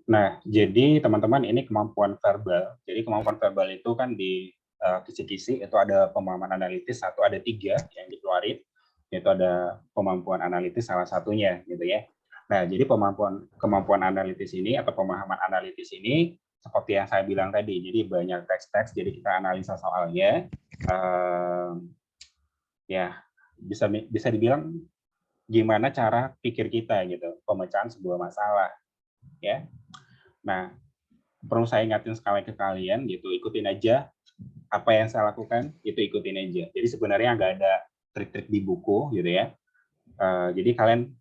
Nah, jadi teman-teman ini kemampuan verbal. Jadi kemampuan verbal itu kan di kisi-kisi itu ada pemahaman analitis, satu ada tiga yang dikeluarin, yaitu ada kemampuan analitis salah satunya gitu ya. Nah, jadi kemampuan analitis ini atau pemahaman analitis ini seperti yang saya bilang tadi, jadi banyak teks-teks, jadi kita analisa soalnya, ya bisa bisa dibilang gimana cara pikir kita gitu, pemecahan sebuah masalah ya. Nah, perlu saya ingatin sekali ke kalian gitu, ikutin aja apa yang saya lakukan, itu ikutin aja. Jadi sebenarnya nggak ada trik-trik di buku gitu ya. Jadi kalian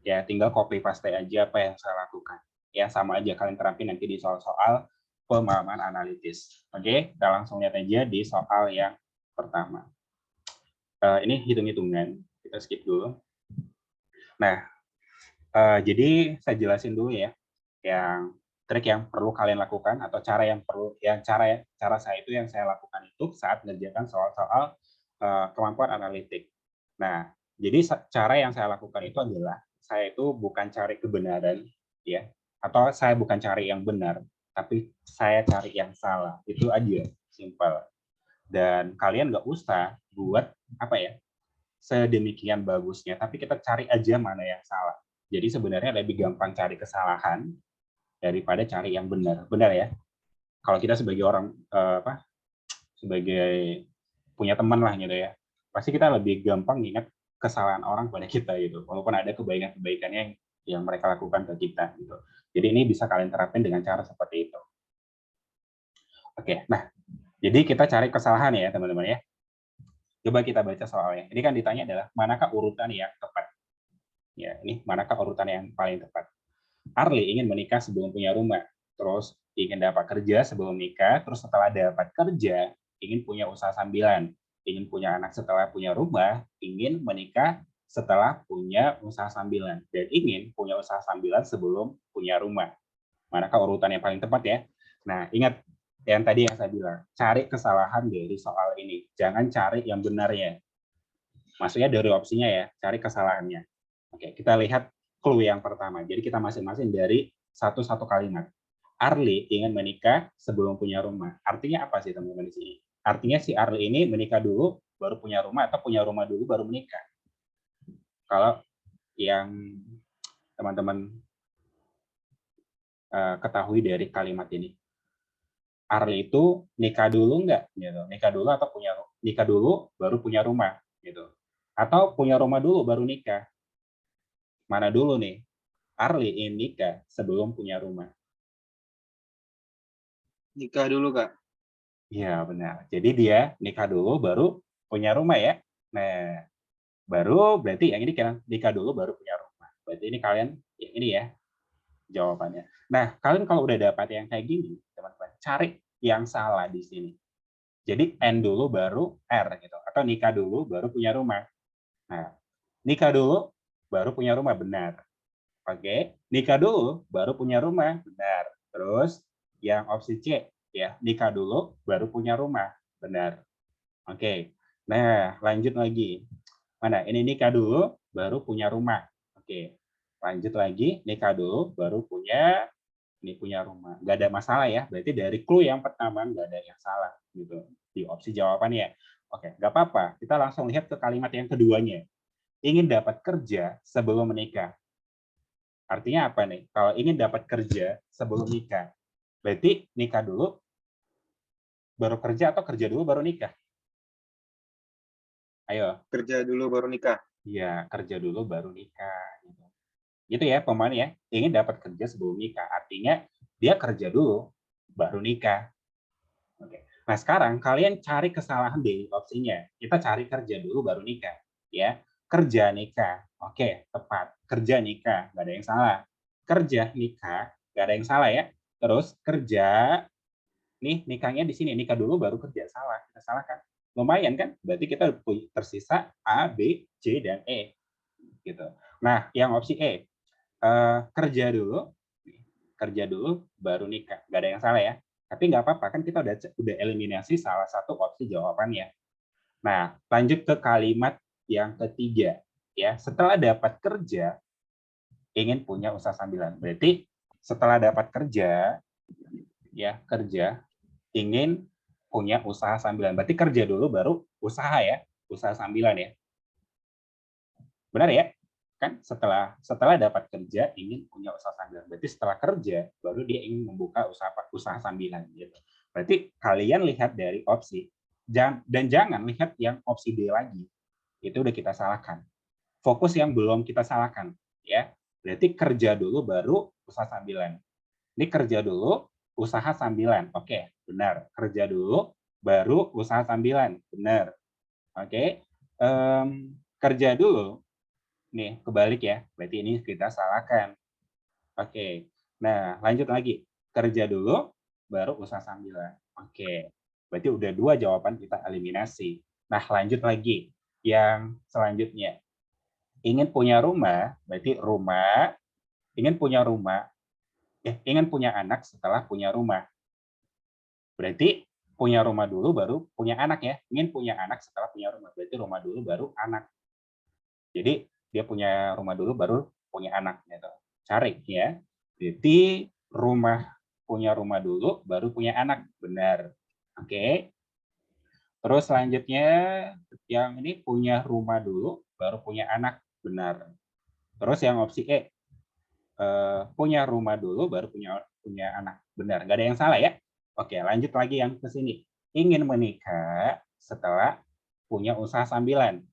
ya tinggal copy paste aja apa yang saya lakukan. Ya sama aja kalian terapin nanti di soal-soal pemahaman analitis. Oke, kita langsung lihat aja di soal yang pertama. Ini hitung-hitungan, kita skip dulu. Nah, jadi saya jelasin dulu ya, yang trik yang perlu kalian lakukan atau cara saya itu yang saya lakukan itu saat mengerjakan soal-soal kemampuan analitik. Nah, jadi cara yang saya lakukan itu adalah saya itu bukan cari kebenaran ya, atau saya bukan cari yang benar, tapi saya cari yang salah. Itu aja, simpel. Dan kalian nggak usah buat apa ya, sedemikian bagusnya, tapi kita cari aja mana yang salah. Jadi sebenarnya lebih gampang cari kesalahan daripada cari yang benar. Benar ya? Kalau kita sebagai orang sebagai punya teman lah gitu ya, pasti kita lebih gampang ingat kesalahan orang pada kita gitu, walaupun ada kebaikan-kebaikannya yang mereka lakukan ke kita gitu. Jadi ini bisa kalian terapin dengan cara seperti itu. Oke, nah jadi kita cari kesalahan ya teman-teman ya. Coba kita baca soalnya. Ini kan ditanya adalah manakah urutan yang tepat. Ya, ini manakah urutan yang paling tepat. Arli ingin menikah sebelum punya rumah, terus ingin dapat kerja sebelum nikah, terus setelah dapat kerja ingin punya usaha sambilan, ingin punya anak setelah punya rumah, ingin menikah setelah punya usaha sambilan, dan ingin punya usaha sambilan sebelum punya rumah. Manakah urutan yang paling tepat ya? Nah, ingat yang tadi yang saya bilang, cari kesalahan dari soal ini, jangan cari yang benarnya. Maksudnya dari opsinya ya, cari kesalahannya. Oke, kita lihat clue yang pertama. Jadi kita masing-masing dari satu-satu kalimat. Arli ingin menikah sebelum punya rumah. Artinya apa sih teman-teman di sini? Artinya si Arli ini menikah dulu baru punya rumah atau punya rumah dulu baru menikah. Kalau yang teman-teman ketahui dari kalimat ini. Arli itu nikah dulu nggak? Gitu. Nikah dulu baru punya rumah gitu. Atau punya rumah dulu baru nikah. Mana dulu nih? Arli ingin nikah sebelum punya rumah. Nikah dulu, Kak. Iya, benar. Jadi dia nikah dulu baru punya rumah ya. Nah, baru berarti yang ini kan nikah dulu baru punya rumah. Berarti ini kalian yang ini ya jawabannya. Nah, kalian kalau udah dapat yang kayak gini, teman-teman, cari yang salah di sini. Jadi N dulu baru R gitu. Atau nikah dulu baru punya rumah. Nah, nikah dulu baru punya rumah, benar. Oke, nikah dulu baru punya rumah, benar. Terus yang opsi C ya, nikah dulu baru punya rumah, benar. Oke. Nah, lanjut lagi. Mana? Ini nikah dulu baru punya rumah. Oke. Lanjut lagi, nikah dulu baru punya rumah. Nggak ada masalah ya. Berarti dari clue yang pertama nggak ada yang salah gitu di opsi jawabannya. Oke, nggak apa-apa. Kita langsung lihat ke kalimat yang keduanya. Ingin dapat kerja sebelum menikah. Artinya apa nih? Kalau ingin dapat kerja sebelum nikah, berarti nikah dulu baru kerja atau kerja dulu baru nikah? Ayo. Kerja dulu baru nikah. Iya, kerja dulu baru nikah. Gitu ya, pemain ya. Ingin dapat kerja sebelum nikah. Artinya dia kerja dulu baru nikah. Oke. Nah, sekarang kalian cari kesalahan di opsinya. Kita cari kerja dulu baru nikah. Ya, kerja nikah. Oke, tepat. Kerja nikah, nggak ada yang salah. Kerja nikah, nggak ada yang salah ya. Terus kerja nih nikahnya di sini, nikah dulu baru kerja, salah, kita salah kan, lumayan kan, berarti kita tersisa A, B, C, dan E gitu. Nah yang opsi E, kerja dulu baru nikah, nggak ada yang salah ya, tapi nggak apa-apa kan kita udah eliminasi salah satu opsi jawabannya. Nah lanjut ke kalimat yang ketiga ya, setelah dapat kerja ingin punya usaha sambilan, berarti setelah dapat kerja, ya kerja, ingin punya usaha sambilan. Berarti kerja dulu baru usaha ya, usaha sambilan ya. Benar ya? Kan setelah dapat kerja ingin punya usaha sambilan. Berarti setelah kerja baru dia ingin membuka usaha sambilan gitu. Berarti kalian lihat dari opsi dan jangan lihat yang opsi D lagi. Itu udah kita salahkan. Fokus yang belum kita salahkan ya. Berarti kerja dulu baru usaha sambilan. Ini kerja dulu usaha sambilan. Oke, benar. Kerja dulu baru usaha sambilan. Benar. Oke. Kerja dulu. Nih, kebalik ya. Berarti ini kita salahkan. Oke. Nah, lanjut lagi. Kerja dulu baru usaha sambilan. Oke. Berarti udah 2 jawaban kita eliminasi. Nah, lanjut lagi. Yang selanjutnya. Ingin punya rumah, berarti rumah, ingin punya rumah, ingin punya anak setelah punya rumah. Berarti punya rumah dulu baru punya anak ya. Ingin punya anak setelah punya rumah. Berarti rumah dulu baru anak. Jadi dia punya rumah dulu baru punya anak gitu. Cari ya. Jadi punya rumah dulu baru punya anak. Benar. Oke. Terus selanjutnya yang ini punya rumah dulu baru punya anak. Benar. Terus yang opsi E, punya rumah dulu baru punya anak. Benar, nggak ada yang salah ya. Oke, lanjut lagi yang ke sini. Ingin menikah setelah punya usaha sambilan.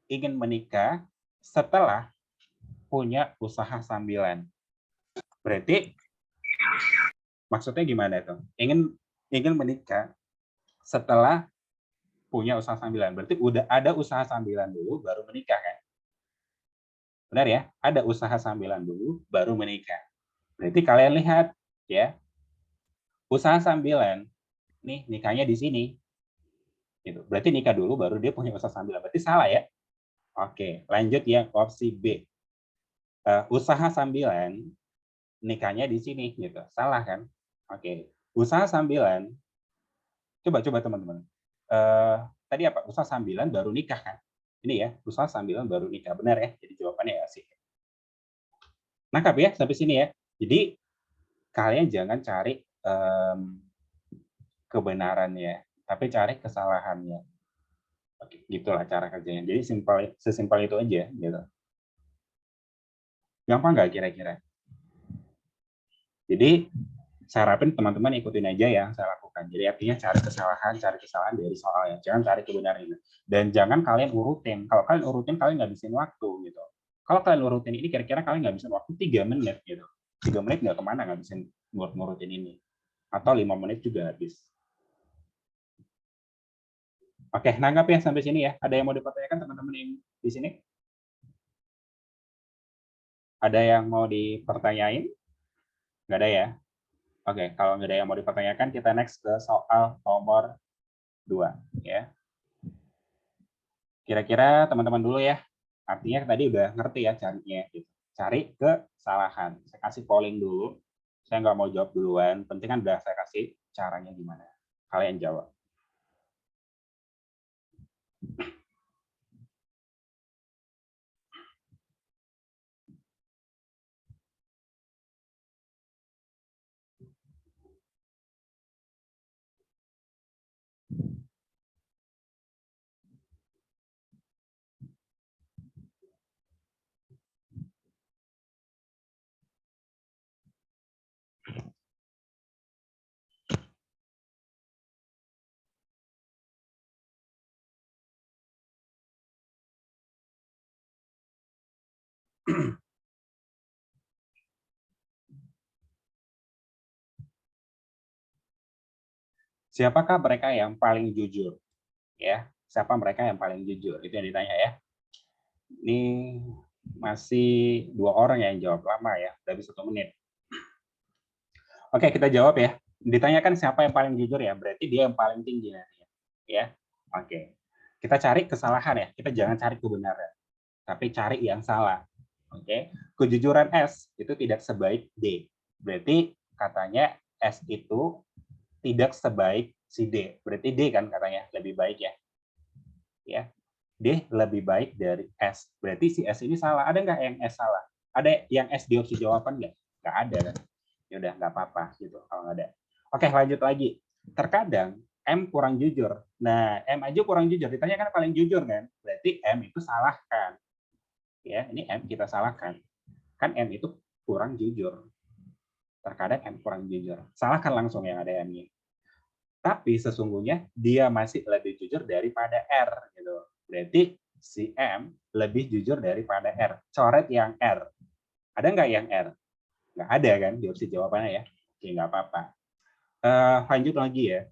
Ingin menikah setelah punya usaha sambilan. Berarti maksudnya gimana itu? Ingin menikah setelah punya usaha sambilan. Berarti udah ada usaha sambilan dulu baru menikah kan? Benar ya? Ada usaha sambilan dulu baru menikah. Berarti kalian lihat ya, usaha sambilan nih nikahnya di sini. Gitu. Berarti nikah dulu baru dia punya usaha sambilan. Berarti salah ya? Oke, lanjut yang opsi B. Usaha sambilan nikahnya di sini gitu. Salah kan? Oke. Usaha sambilan coba teman-teman. Tadi apa? Usaha sambilan baru nikah kan? Ini ya, usaha sambilan baru nikah. Benar ya? Jadi jawabannya ya sih. Nangkap ya sampai sini ya. Jadi kalian jangan cari kebenarannya, tapi cari kesalahannya. Oke, gitulah cara kerjanya. Jadi sesimpel itu aja gitu. Gampang nggak kira-kira? Jadi saya harapin teman-teman ikutin aja yang saya lakukan. Jadi artinya cari kesalahan dari soalnya. Jangan cari kebenarannya. Dan jangan kalian urutin. Kalau kalian urutin, kalian nggak habisin waktu gitu. Kalau kalian urutin ini, kira-kira kalian nggak habisin waktu 3 menit gitu. 3 menit nggak kemana ngabisin ngurutin ini. Atau 5 menit juga habis. Oke, nanggap ya sampai sini ya. Ada yang mau dipertanyakan teman-teman yang di sini? Ada yang mau dipertanyain? Nggak ada ya? Oke, kalau nggak ada yang mau dipertanyakan, kita next ke soal nomor 2. Ya. Kira-kira teman-teman dulu ya. Artinya tadi udah ngerti ya carinya. Gitu. Cari kesalahan. Saya kasih polling dulu. Saya nggak mau jawab duluan. Penting kan udah saya kasih caranya gimana. Kalian jawab. Siapakah mereka yang paling jujur? Ya, siapa mereka yang paling jujur? Itu yang ditanya ya. Ini masih 2 orang yang jawab lama ya, dari 1 menit. Oke, kita jawab ya. Ditanyakan siapa yang paling jujur ya, berarti dia yang paling tinggi nanti. Ya, oke. Kita cari kesalahan ya, kita jangan cari kebenaran, tapi cari yang salah. Oke, kejujuran S itu tidak sebaik D. Berarti katanya S itu tidak sebaik si D. Berarti D kan katanya lebih baik ya. Ya, D lebih baik dari S. Berarti si S ini salah. Ada nggak yang S salah? Ada yang S di opsi jawaban nggak? Nggak ada kan? ya udah nggak apa-apa gitu kalau nggak ada. Oke, lanjut lagi. Terkadang M kurang jujur. Nah, M aja kurang jujur. Ditanya kan paling jujur kan? Berarti M itu salah kan? Ya, ini M kita salahkan. Kan M itu kurang jujur. Terkadang M kurang jujur. Salahkan langsung yang ada M-nya. Tapi sesungguhnya dia masih lebih jujur daripada R gitu. Berarti si M lebih jujur daripada R. Coret yang R. Ada nggak yang R? Nggak ada kan di opsi jawabannya ya. Oke, nggak apa-apa. Lanjut lagi ya.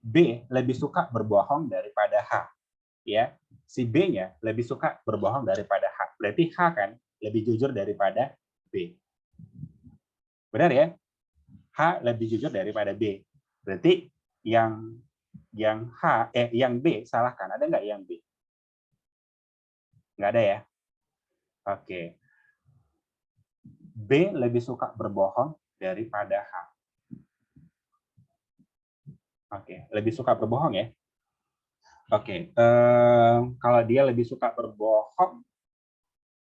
B lebih suka berbohong daripada H. Ya, si B-nya lebih suka berbohong daripada H. Berarti H kan lebih jujur daripada B. Benar ya? H lebih jujur daripada B. Berarti yang yang B salahkan. Ada nggak yang B? Nggak ada ya? Oke. B lebih suka berbohong daripada H. Oke, lebih suka berbohong ya? Oke, kalau dia lebih suka berbohong,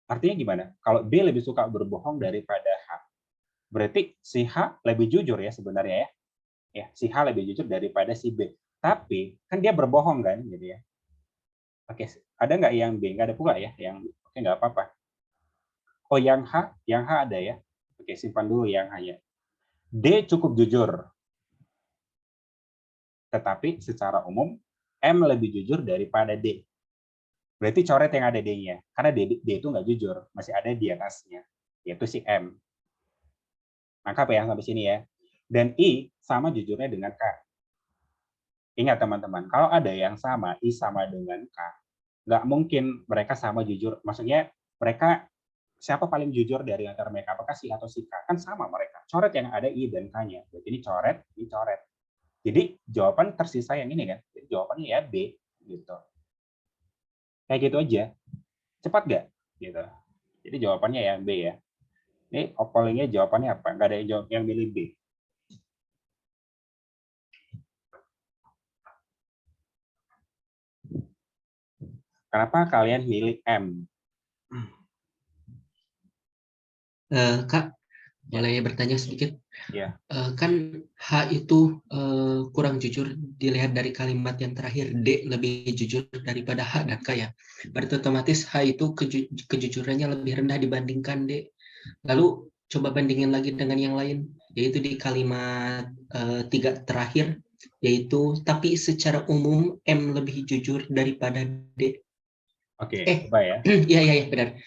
artinya gimana? Kalau B lebih suka berbohong daripada H, berarti si H lebih jujur ya sebenarnya ya? Ya, si H lebih jujur daripada si B. Tapi kan dia berbohong kan, gitu ya? Oke, ada nggak yang B? Nggak ada pula ya? Yang oke nggak apa-apa. Oh, yang H ada ya? Oke, simpan dulu yang H-nya. D cukup jujur, tetapi secara umum M lebih jujur daripada D. Berarti coret yang ada D-nya, karena D itu nggak jujur, masih ada di atasnya, yaitu si M. Nangkap ya sampai sini ya. Dan I sama jujurnya dengan K. Ingat teman-teman, kalau ada yang sama, I sama dengan K, nggak mungkin mereka sama jujur. Maksudnya mereka siapa paling jujur dari antara mereka? Apakah si atau si K? Kan sama mereka. Coret yang ada I dan K-nya. Jadi ini coret. Jadi jawaban tersisa yang ini kan. Jadi jawabannya ya B gitu. Kayak gitu aja. Cepat nggak? Gitu. Jadi jawabannya yang B ya. Ini pollingnya jawabannya apa? Nggak ada yang milih B. Kenapa kalian milih M? Kak, boleh bertanya sedikit? Ya. Kan H itu kurang jujur dilihat dari kalimat yang terakhir, D lebih jujur daripada H dan K ya. Berarti otomatis H itu kejujurannya lebih rendah dibandingkan D. Lalu coba bandingin lagi dengan yang lain, yaitu di kalimat 3 terakhir, yaitu tapi secara umum M lebih jujur daripada D. Oke, coba ya. Iya benar.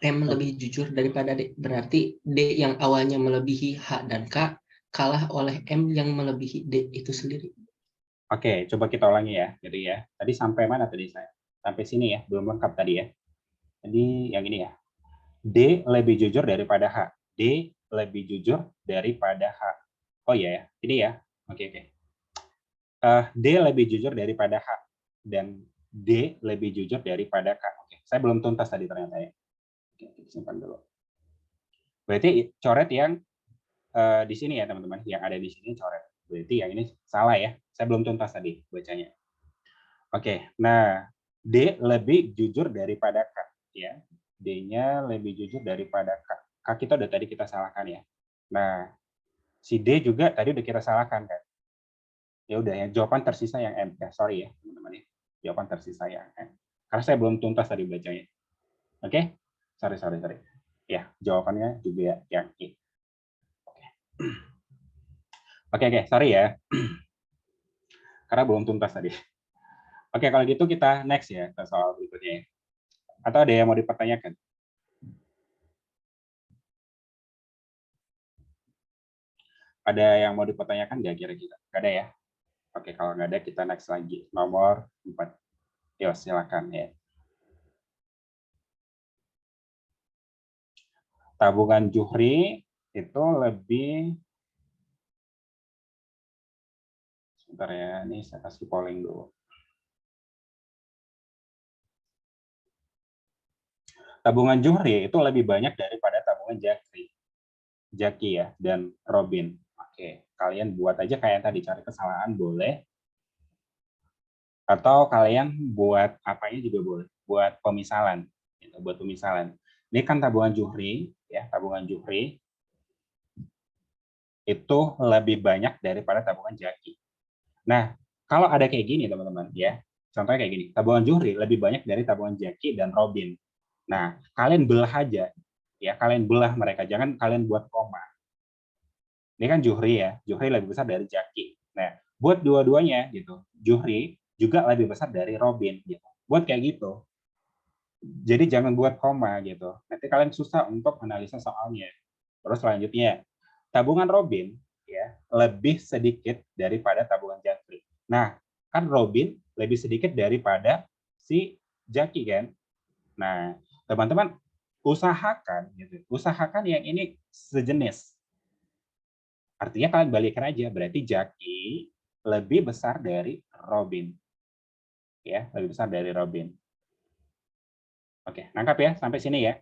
M lebih jujur daripada D. Berarti D yang awalnya melebihi H dan K kalah oleh M yang melebihi D itu sendiri. Oke, coba kita ulangi ya. Jadi ya, tadi sampai mana tadi saya? Sampai sini ya, belum lengkap tadi ya. Jadi yang ini ya. D lebih jujur daripada H. D lebih jujur daripada H. Oh iya ya, ini ya. Oke. D lebih jujur daripada H. Dan D lebih jujur daripada K. Oke, saya belum tuntas tadi ternyata ya. Oke, simpan dulu. Berarti coret yang di sini ya teman-teman, yang ada di sini coret. Berarti yang ini salah ya. Saya belum tuntas tadi bacanya. Oke, nah D lebih jujur daripada K ya. D-nya lebih jujur daripada K. K kita udah tadi kita salahkan ya. Nah, si D juga tadi udah kita salahkan kan. Ya udah ya, jawaban tersisa yang M. Ya, sorry ya teman-teman ya. Jawaban tersisa yang M. Karena saya belum tuntas tadi bacanya. Oke? Sorry. Ya, jawabannya juga yang I. Oke, sorry ya. Karena belum tuntas tadi. Oke, kalau gitu kita next ya ke soal berikutnya. Atau ada yang mau dipertanyakan? Ada yang mau dipertanyakan nggak kira-kira? Nggak ada ya? Oke, kalau nggak ada kita next lagi. Nomor 4. Yo, silakan ya. Tabungan Juhri itu lebih... Sebentar ya, ini saya kasih polling dulu. Tabungan Juhri itu lebih banyak daripada tabungan Jaki ya, dan Robin. Oke, kalian buat aja kayak tadi, cari kesalahan boleh. Atau kalian buat apanya juga boleh. Buat pemisalan. Gitu, buat pemisalan. Ini kan tabungan Juhri, ya, tabungan Juhri. itu lebih banyak daripada tabungan Jaki. Nah, kalau ada kayak gini teman-teman ya, contohnya kayak gini, tabungan Juhri lebih banyak dari tabungan Jaki dan Robin. Nah, kalian belah aja, ya kalian belah mereka, jangan kalian buat koma. Ini kan Juhri ya, Juhri lebih besar dari Jaki. Nah, buat dua-duanya gitu, Juhri juga lebih besar dari Robin gitu. Buat kayak gitu. Jadi jangan buat koma gitu. Nanti kalian susah untuk analisa soalnya. Terus selanjutnya, tabungan Robin ya lebih sedikit daripada tabungan Jaki. Nah, kan Robin lebih sedikit daripada si Jaki kan. Nah, teman-teman usahakan gitu. Usahakan yang ini sejenis. Artinya kalian balikan aja, berarti Jaki lebih besar dari Robin. Ya, lebih besar dari Robin. Oke, nangkap ya sampai sini ya.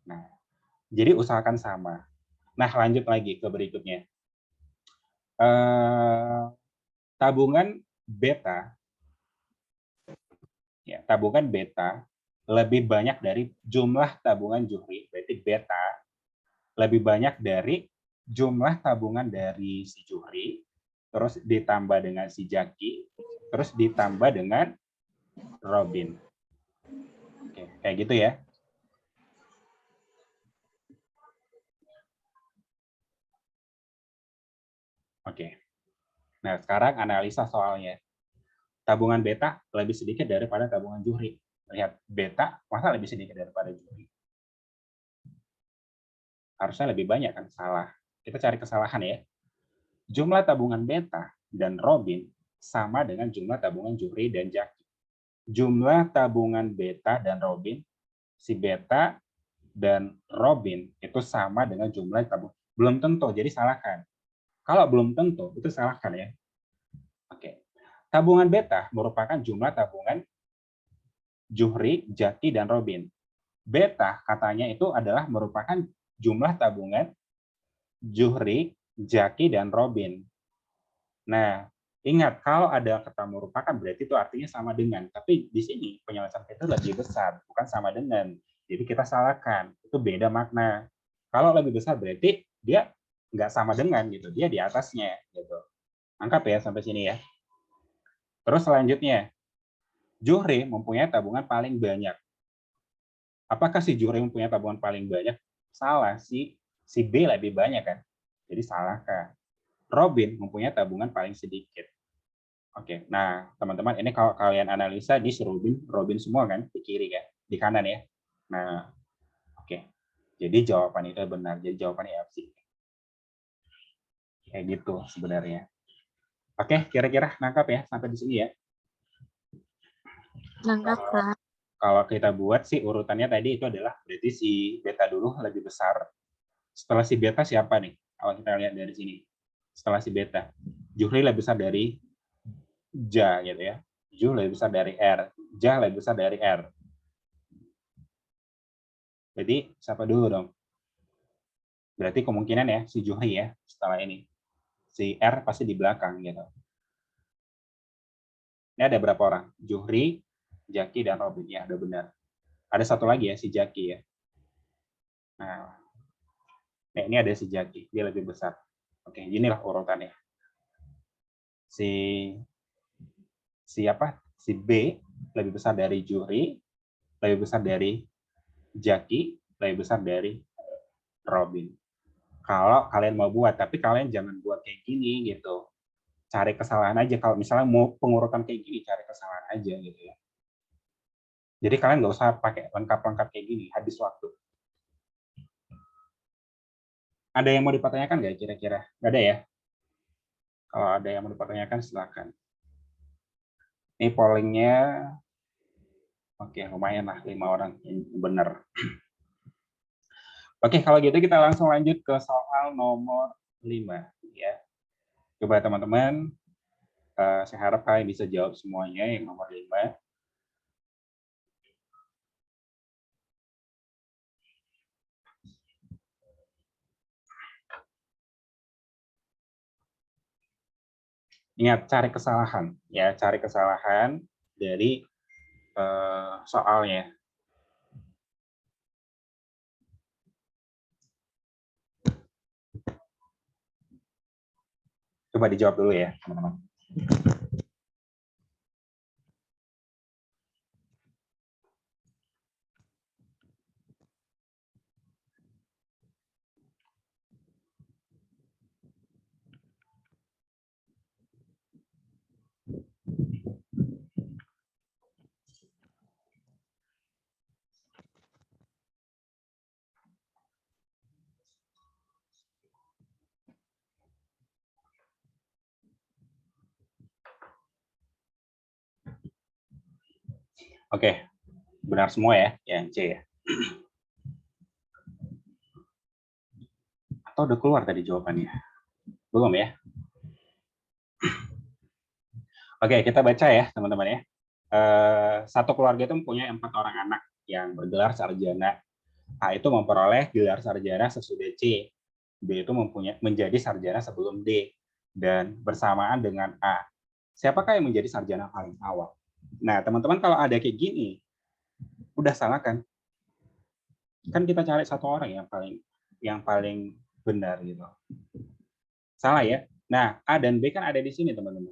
Nah, jadi usahakan sama. Nah, lanjut lagi ke berikutnya. Tabungan beta, ya, tabungan beta lebih banyak dari jumlah tabungan Juhri, berarti beta lebih banyak dari jumlah tabungan dari si Juhri, terus ditambah dengan si Jaki, terus ditambah dengan Robin. Oke, kayak gitu ya. Oke. Nah, sekarang analisa soalnya. Tabungan beta lebih sedikit daripada tabungan Juhri. Lihat, beta masa lebih sedikit daripada Juhri? Harusnya lebih banyak kan? Salah. Kita cari kesalahan ya. Jumlah tabungan beta dan Robin sama dengan jumlah tabungan Juhri dan Jaki. Jumlah tabungan beta dan Robin, si beta dan Robin itu sama dengan jumlah tabungan. Belum tentu, jadi salahkan. Kalau belum tentu, itu salahkan ya. Oke. Tabungan beta merupakan jumlah tabungan Juhri, Jaki, dan Robin. Beta katanya itu adalah merupakan jumlah tabungan Juhri, Jaki, dan Robin. Nah, ingat kalau ada kata merupakan berarti itu artinya sama dengan. Tapi di sini penyelesaian itu lebih besar, bukan sama dengan. Jadi kita salahkan, itu beda makna. Kalau lebih besar berarti dia nggak sama dengan gitu, dia di atasnya gitu. Angkat ya sampai sini ya. Terus selanjutnya, Juhri mempunyai tabungan paling banyak. Apakah si Juhri mempunyai tabungan paling banyak? Salah, si B lebih banyak kan. Jadi salah kan. Robin mempunyai tabungan paling sedikit. Oke, nah teman-teman ini kalau kalian analisa di Robin semua kan di kiri kan, di kanan ya. Nah, oke. Jadi jawaban itu benar. Jadi jawabannya opsi. Kayak gitu sebenarnya. Oke, kira-kira nangkap ya sampai di sini ya. Nangkap, Kak. Kalau kita buat sih urutannya tadi itu adalah berarti si beta dulu lebih besar. Setelah si beta siapa nih? Kalau kita lihat dari sini. Setelah si beta. Juhri lebih besar dari Ja gitu ya. Ju lebih besar dari R. Ja lebih besar dari R. Jadi siapa dulu dong? Berarti kemungkinan ya si Juhri ya setelah ini. Si R pasti di belakang gitu. Ini ada berapa orang? Juhri, Jaki, dan Robin. Ya, udah benar. Ada satu lagi ya, si Jaki ya. Nah, ini ada si Jaki. Dia lebih besar. Oke, inilah urutannya. Siapa? Si B lebih besar dari Juhri, lebih besar dari Jaki, lebih besar dari Robin. Kalau kalian mau buat, tapi kalian jangan buat kayak gini gitu. Cari kesalahan aja. Kalau misalnya mau pengurutan kayak gini, cari kesalahan aja gitu ya. Jadi kalian nggak usah pakai lengkap-lengkap kayak gini, habis waktu. Ada yang mau dipertanyakan nggak kira-kira? Nggak ada ya? Kalau ada yang mau dipertanyakan, silakan. Ini pollingnya, oke, lumayan lah 5 orang yang benar. Oke, kalau gitu kita langsung lanjut ke soal nomor 5. Ya. Coba teman-teman, saya harap kalian bisa jawab semuanya yang nomor 5. Ingat, cari kesalahan. Ya, cari kesalahan dari soalnya. Coba dijawab dulu ya, teman-teman. Oke, benar semua ya, yang C ya. Atau udah keluar tadi jawabannya? Belum ya? Oke, kita baca ya, teman-teman ya. Satu keluarga itu mempunyai 4 orang anak yang bergelar sarjana. A itu memperoleh gelar sarjana sesudah C. B itu menjadi sarjana sebelum D. Dan bersamaan dengan A. Siapakah yang menjadi sarjana paling awal? Nah, teman-teman kalau ada kayak gini, udah salah kan? Kan kita cari satu orang yang paling benar gitu. Salah ya? Nah, A dan B kan ada di sini, teman-teman.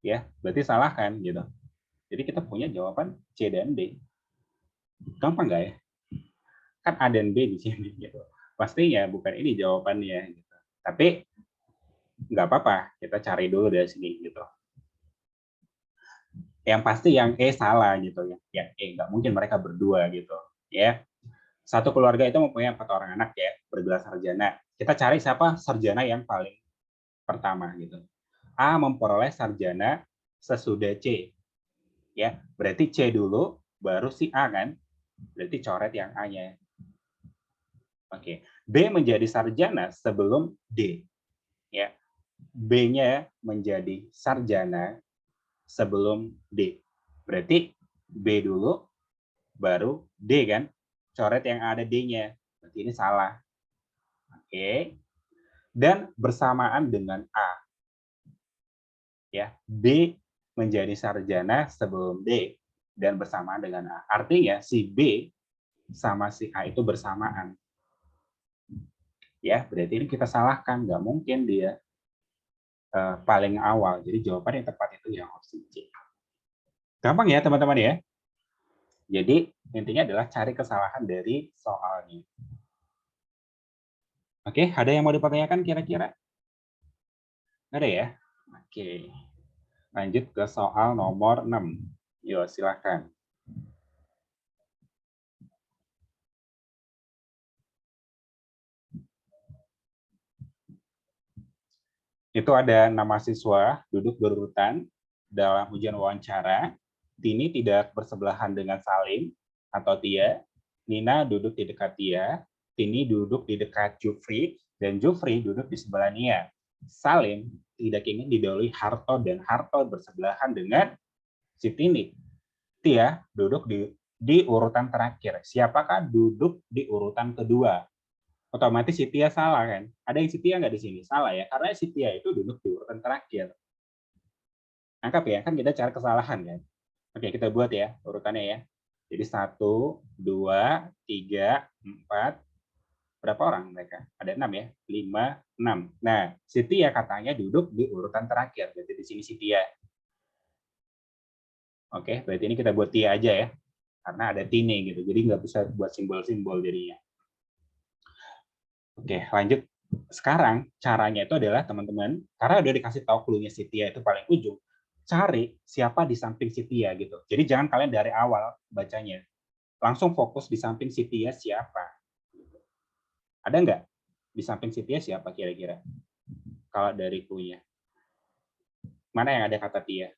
Ya, berarti salah kan gitu. Jadi kita punya jawaban C dan D. Gampang nggak ya? Kan A dan B di sini gitu. Pastinya bukan ini jawabannya gitu. Tapi nggak apa-apa, kita cari dulu dari sini gitu. Yang pasti yang E salah gitu ya. Yang E nggak mungkin mereka berdua gitu ya. Satu keluarga itu mempunyai 4 orang anak ya, bergelar sarjana. Kita cari siapa sarjana yang paling pertama gitu. A memperoleh sarjana sesudah C. Ya, berarti C dulu baru si A kan? Berarti coret yang A-nya. Oke. B menjadi sarjana sebelum D. Ya. B-nya menjadi sarjana sebelum D. Berarti B dulu baru D kan? Coret yang ada D-nya. Berarti ini salah. Oke. Dan bersamaan dengan A. Ya, B menjadi sarjana sebelum D dan bersamaan dengan A. Artinya si B sama si A itu bersamaan. Ya, berarti ini kita salahkan, nggak mungkin dia paling awal. Jadi jawaban yang tepat itu yang opsi C. Gampang ya teman-teman ya. Jadi intinya adalah cari kesalahan dari soalnya. Oke, ada yang mau dipertanyakan kira-kira? Ada ya? Oke. Lanjut ke soal nomor 6. Yuk, silahkan. Itu ada 6 mahasiswa duduk berurutan dalam ujian wawancara. Tini tidak bersebelahan dengan Salim atau Tia. Nina duduk di dekat Tia. Tini duduk di dekat Jufri. Dan Jufri duduk di sebelah Nia. Salim tidak ingin didahului Harto dan Harto bersebelahan dengan si Tini. Tia duduk di urutan terakhir. Siapakah duduk di urutan kedua? Otomatis si Tia salah kan? Ada yang si Tia nggak di sini? Salah ya, karena si Tia itu duduk di urutan terakhir. Angkap ya, kan kita cari kesalahan kan? Oke, kita buat ya urutannya ya. Jadi 1, 2, 3, 4. Berapa orang mereka? Ada 6 ya? 5, 6. Nah, si Tia katanya duduk di urutan terakhir. Jadi di sini si Tia. Oke, berarti ini kita buat Tia aja ya. Karena ada Tini gitu. Jadi nggak bisa buat simbol-simbol jadinya. Oke, lanjut. Sekarang caranya itu adalah teman-teman, karena udah dikasih tahu clue-nya si Tia itu paling ujung, cari siapa di samping si Tia gitu. Jadi jangan kalian dari awal bacanya. Langsung fokus di samping si Tia siapa. Ada nggak di samping si Tia siapa kira-kira? Kalau dari clue-nya. Mana yang ada kata Tia?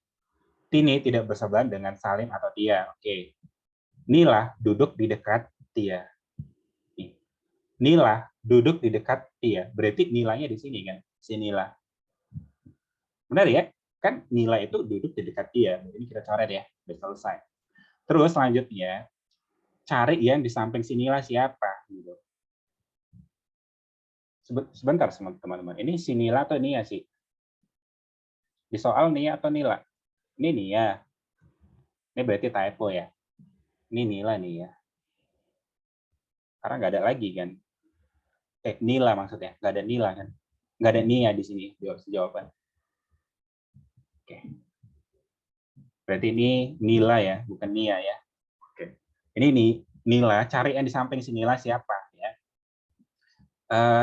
Tini tidak bersebelahan dengan Salim atau Tia. Oke. Nila duduk di dekat Tia. Nila duduk di dekat Tia. Berarti nilainya di sini kan? Si Nila. Benar ya? Kan Nila itu duduk di dekat Tia. Ini kita coret ya. Sudah selesai. Terus selanjutnya, cari yang di samping si Nila siapa. Gitu. Sebentar teman-teman. Ini si Nila atau Nia sih? Di soal Nia atau Nila? Ini Nia. Ini berarti typo ya. Ini Nila nih ya. Karena nggak ada lagi kan. Nila maksudnya. Nggak ada Nila kan. Nggak ada Nia di sini di opsi jawaban. Oke. Berarti ini Nila ya, bukan Nia ya. Oke. Ini nih Nila, cari yang di samping si Nila siapa ya.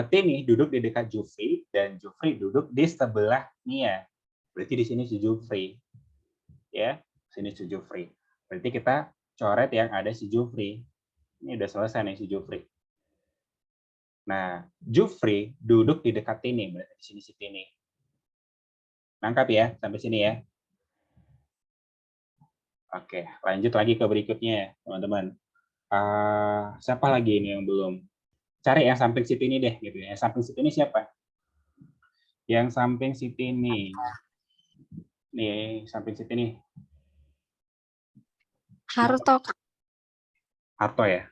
Tini duduk di dekat Jufri dan Jufri duduk di sebelah Nia. Berarti di sini si Jufri. Ya, sini si Jufri. Berarti kita coret yang ada si Jufri. Ini udah selesai nih si Jufri. Nah, Jufri duduk di dekat Tini, berarti di sini si Tini. Nangkap ya sampai sini ya. Oke, lanjut lagi ke berikutnya, teman-teman. Siapa lagi ini yang belum? Cari yang samping si Tini deh, gitu ya. Yang samping si Tini siapa? Yang samping si Tini. Nih, samping si Tini. Harto. Harto ya.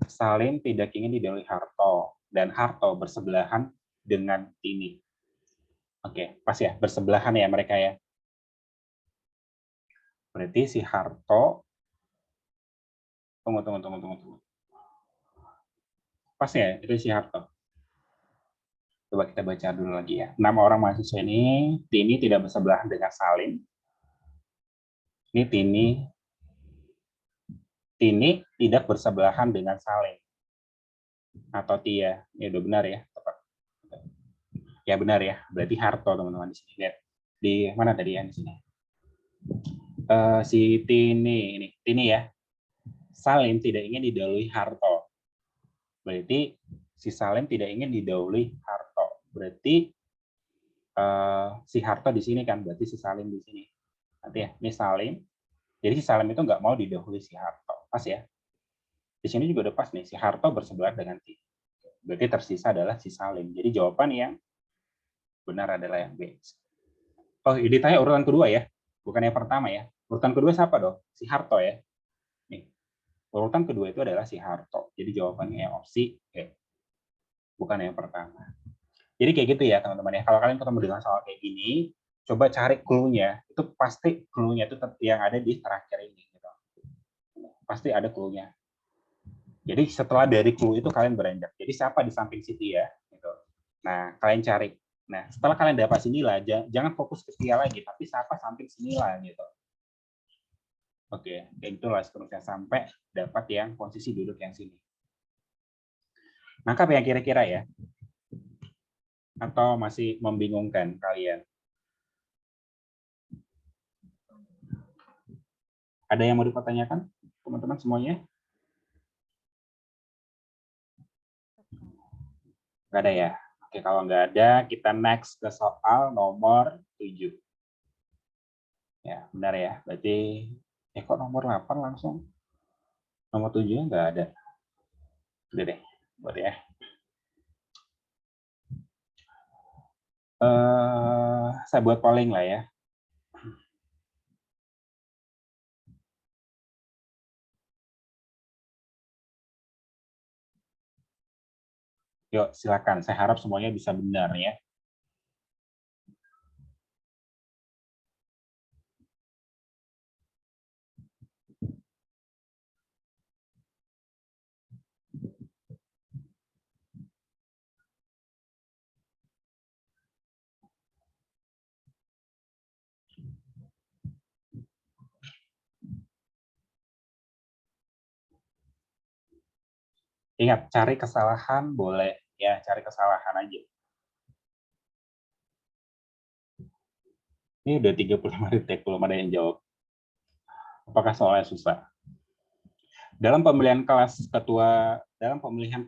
Salim tidak ingin didahului Harto. Dan Harto bersebelahan dengan Tini. Oke, pas ya? Bersebelahan ya mereka ya. Berarti si Harto, tunggu. Pas ya, itu si Harto. Coba kita baca dulu lagi ya. 6 orang mahasiswa ini, Tini tidak bersebelahan dengan Salim. Ini Tini tidak bersebelahan dengan Salim. Atau Tia. Ini udah benar ya. Tepat. Ya benar ya. Berarti Harto teman-teman di sini. Lihat. Di mana tadi ya di sini? Si Tini ya. Salim tidak ingin didahului Harto. Berarti si Salim tidak ingin didahului Harto. Berarti si Harto di sini kan, berarti si Salim di sini. Nanti ya, ini Salim. Jadi si Salim itu nggak mau didahului si Harto. Pas ya. Di sini juga udah pas nih, si Harto bersebelahan dengan Tini. Berarti tersisa adalah si Salim. Jadi jawaban yang benar adalah yang B. Oh, ditanya urutan kedua ya, bukan yang pertama ya. Urutan kedua siapa dong? Si Harto ya. Nih, urutan kedua itu adalah si Harto. Jadi jawabannya yang opsi E. Bukan yang pertama. Jadi kayak gitu ya teman-teman ya. Kalau kalian ketemu dengan soal kayak gini, coba cari clue-nya. Itu pasti clue-nya itu yang ada di terakhir ini. Gitu. Pasti ada clue-nya. Jadi setelah dari clue itu kalian beranjak. Jadi siapa di samping Siti ya? Gitu. Nah, kalian cari. Nah, setelah kalian dapat si Nila, jangan fokus ke Tia lagi, tapi siapa samping si Nila gitu. Oke, kayak itulah seterusnya sampai dapat yang posisi duduk yang sini. Nangkap yang kira-kira ya? Atau masih membingungkan kalian? Ada yang mau dipertanyakan, teman-teman semuanya? Nggak ada ya? Oke, kalau nggak ada, kita next ke soal nomor 7. Ya, benar ya. Berarti, kok nomor 8 langsung? Nomor 7-nya nggak ada. Udah deh, buat ya. Saya buat polling lah ya. Yuk, silakan. Saya harap semuanya bisa benar ya. Ingat, cari kesalahan boleh. Ya, cari kesalahan aja. Ini udah 35 detik, belum ada yang jawab. Apakah soalnya susah? Dalam pemilihan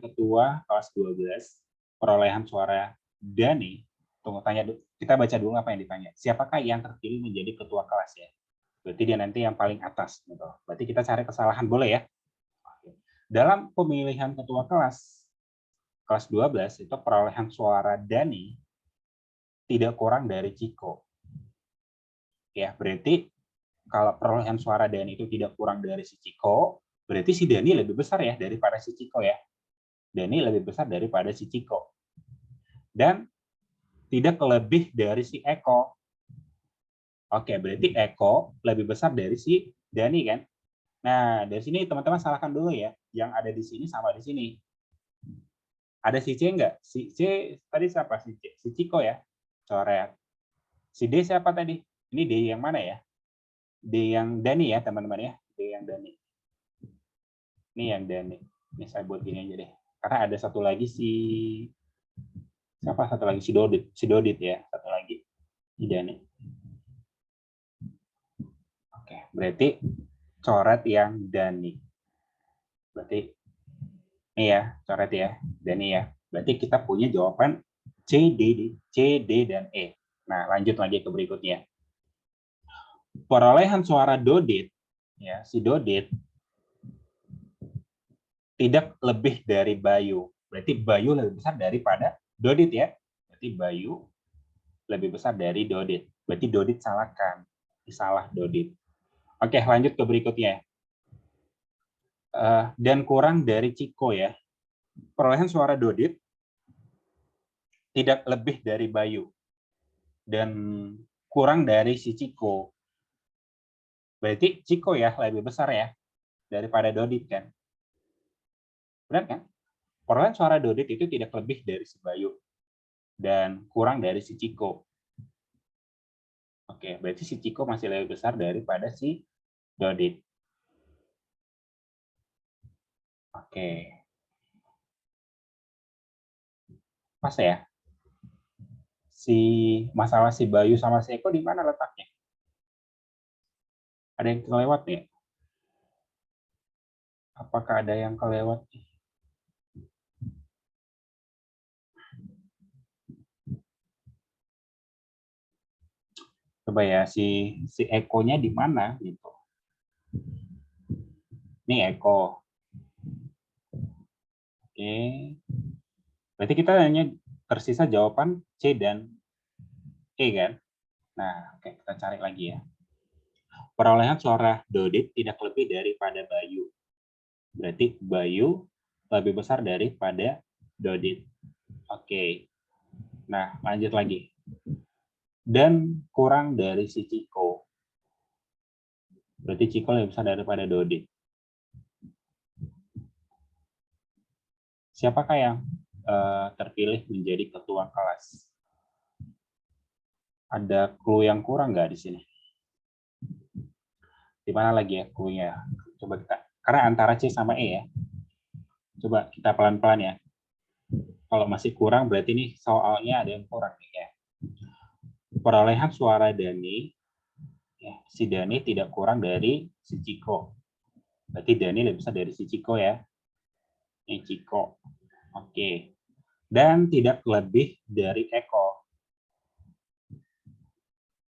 ketua kelas 12, perolehan suara Dani, kita baca dulu apa yang ditanya. Siapakah yang terpilih menjadi ketua kelas ya? Berarti dia nanti yang paling atas. Gitu. Berarti kita cari kesalahan, boleh ya? Dalam pemilihan ketua kelas 12, itu perolehan suara Dani tidak kurang dari Ciko. Ya, berarti kalau perolehan suara Dani itu tidak kurang dari si Ciko, berarti si Dani lebih besar ya daripada si Ciko ya. Dani lebih besar daripada si Ciko. Dan tidak lebih dari si Eko. Oke, berarti Eko lebih besar dari si Dani kan? Nah, dari sini teman-teman salahkan dulu ya. Yang ada di sini sama di sini. Ada si C nggak? Si C tadi siapa? Si C, si Ciko ya, coret. Si D siapa tadi? Ini D yang mana ya? D yang Dani ya, teman-teman ya. D yang Dani. Ini yang Dani. Ini saya buat gini aja deh. Karena ada satu lagi si siapa? Satu lagi si Dodit. Si Dodit ya, satu lagi. Si Dani. Oke, berarti coret yang Dani. Berarti ini ya, coret ya, Dani ya. Berarti kita punya jawaban C, D, dan E. Nah, lanjut lagi ke berikutnya. Perolehan suara Dodit, ya, si Dodit tidak lebih dari Bayu. Berarti Bayu lebih besar daripada Dodit ya. Berarti Bayu lebih besar dari Dodit. Berarti Dodit salahkan. Salah Dodit. Oke, lanjut ke berikutnya. Dan kurang dari Ciko ya. Perolehan suara Dodit tidak lebih dari Bayu. Dan kurang dari si Ciko. Berarti Ciko ya lebih besar ya daripada Dodit kan. Benar kan? Perolehan suara Dodit itu tidak lebih dari si Bayu dan kurang dari si Ciko. Oke, berarti si Ciko masih lebih besar daripada si Dodit. Oke. Pas ya? Masalah si Bayu sama si Eko di mana letaknya? Ada yang kelewat ya? Apakah ada yang kelewat? Coba ya, si Eko-nya di mana gitu. Ini Eko. Oke. Berarti kita hanya tersisa jawaban C dan E kan? Nah, oke, kita cari lagi ya. Perolehan suara Dodit tidak lebih daripada Bayu. Berarti Bayu lebih besar daripada Dodit. Oke. Nah, lanjut lagi. Dan kurang dari si Ciko. Berarti Ciko lebih besar daripada Dodit. Siapakah yang terpilih menjadi ketua kelas? Ada clue yang kurang nggak di sini? Di mana lagi ya clue-nya? Coba kita, karena antara C sama E ya. Coba kita pelan-pelan ya. Kalau masih kurang berarti ini soalnya ada yang kurang nih ya. Perolehan suara Dani, ya, si Dani tidak kurang dari si Ciko. Berarti Dani lebih besar dari si Ciko ya. Ini Ciko. Oke. Dan tidak lebih dari Eko.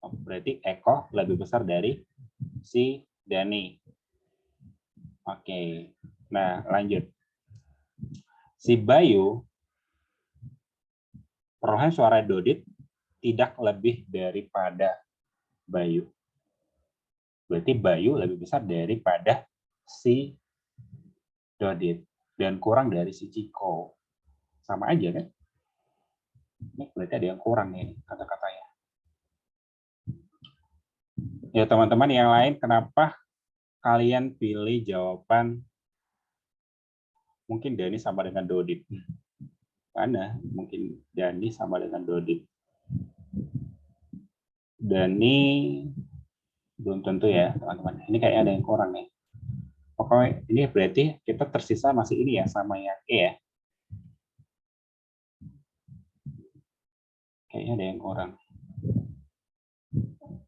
Berarti Eko lebih besar dari si Dani. Oke. Nah, lanjut. Si Bayu, perolehan suara Dodit tidak lebih daripada Bayu. Berarti Bayu lebih besar daripada si Dodit. Dan kurang dari si Ciko. Sama aja kan? Ini berarti ada yang kurang nih kata-katanya. Ya teman-teman yang lain, kenapa kalian pilih jawaban mungkin Dani sama dengan Dodit? Karena mungkin Dani sama dengan Dodit. Dani belum tentu ya teman-teman. Ini kayak ada yang kurang nih. Pokoknya ini berarti kita tersisa masih ini ya sama yang E ya. Kayaknya ada yang kurang.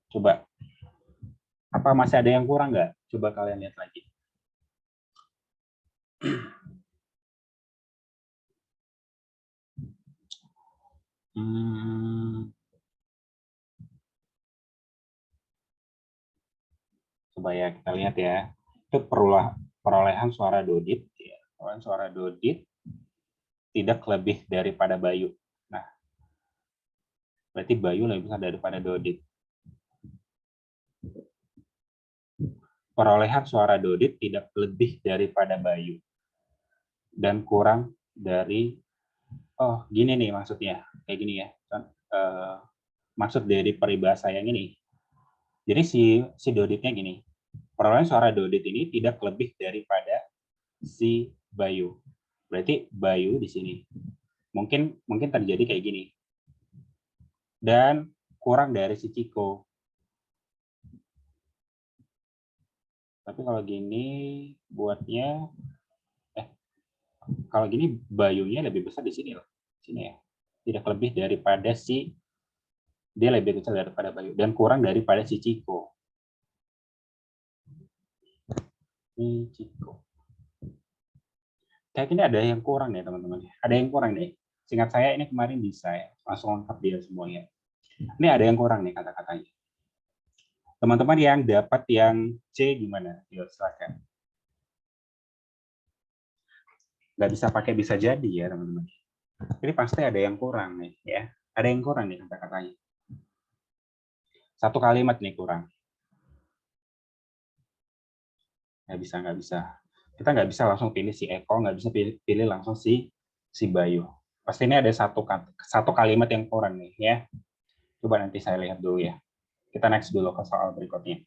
Coba. Apa masih ada yang kurang nggak? Coba kalian lihat lagi. Coba ya kita lihat ya. Itu perolehan suara Dodit. Ya. Perolehan suara Dodit tidak lebih daripada Bayu. Nah, berarti Bayu lebih besar daripada Dodit. Perolehan suara Dodit tidak lebih daripada Bayu. Dan kurang dari, oh gini nih maksudnya. Kayak gini ya. Maksud dari peribahasa yang ini. Jadi si Doditnya gini. Perolehan suara Dodit ini tidak lebih daripada si Bayu. Berarti Bayu di sini. mungkin terjadi kayak gini. Dan kurang dari si Ciko. Tapi kalau gini buatnya kalau gini Bayunya lebih besar di sini loh. Sini ya. Tidak lebih daripada dia lebih kecil daripada Bayu dan kurang daripada si Ciko. Ini Ciko. Kayak gini ada yang kurang nih teman-teman. Ada yang kurang nih. Seingat saya ini kemarin bisa ya. Langsung lengkap dia semuanya. Ini ada yang kurang nih kata-katanya. Teman-teman yang dapat yang C gimana? Yuk silakan. Nggak bisa pakai bisa jadi ya teman-teman. Ini pasti ada yang kurang nih ya. Ada yang kurang nih kata-katanya. Satu kalimat nih kurang. Nggak bisa. Kita nggak bisa langsung pilih si Eko, nggak bisa pilih langsung si Bayu. Pasti ini ada satu kalimat yang kurang nih ya. Coba nanti saya lihat dulu ya. Kita next dulu ke soal berikutnya.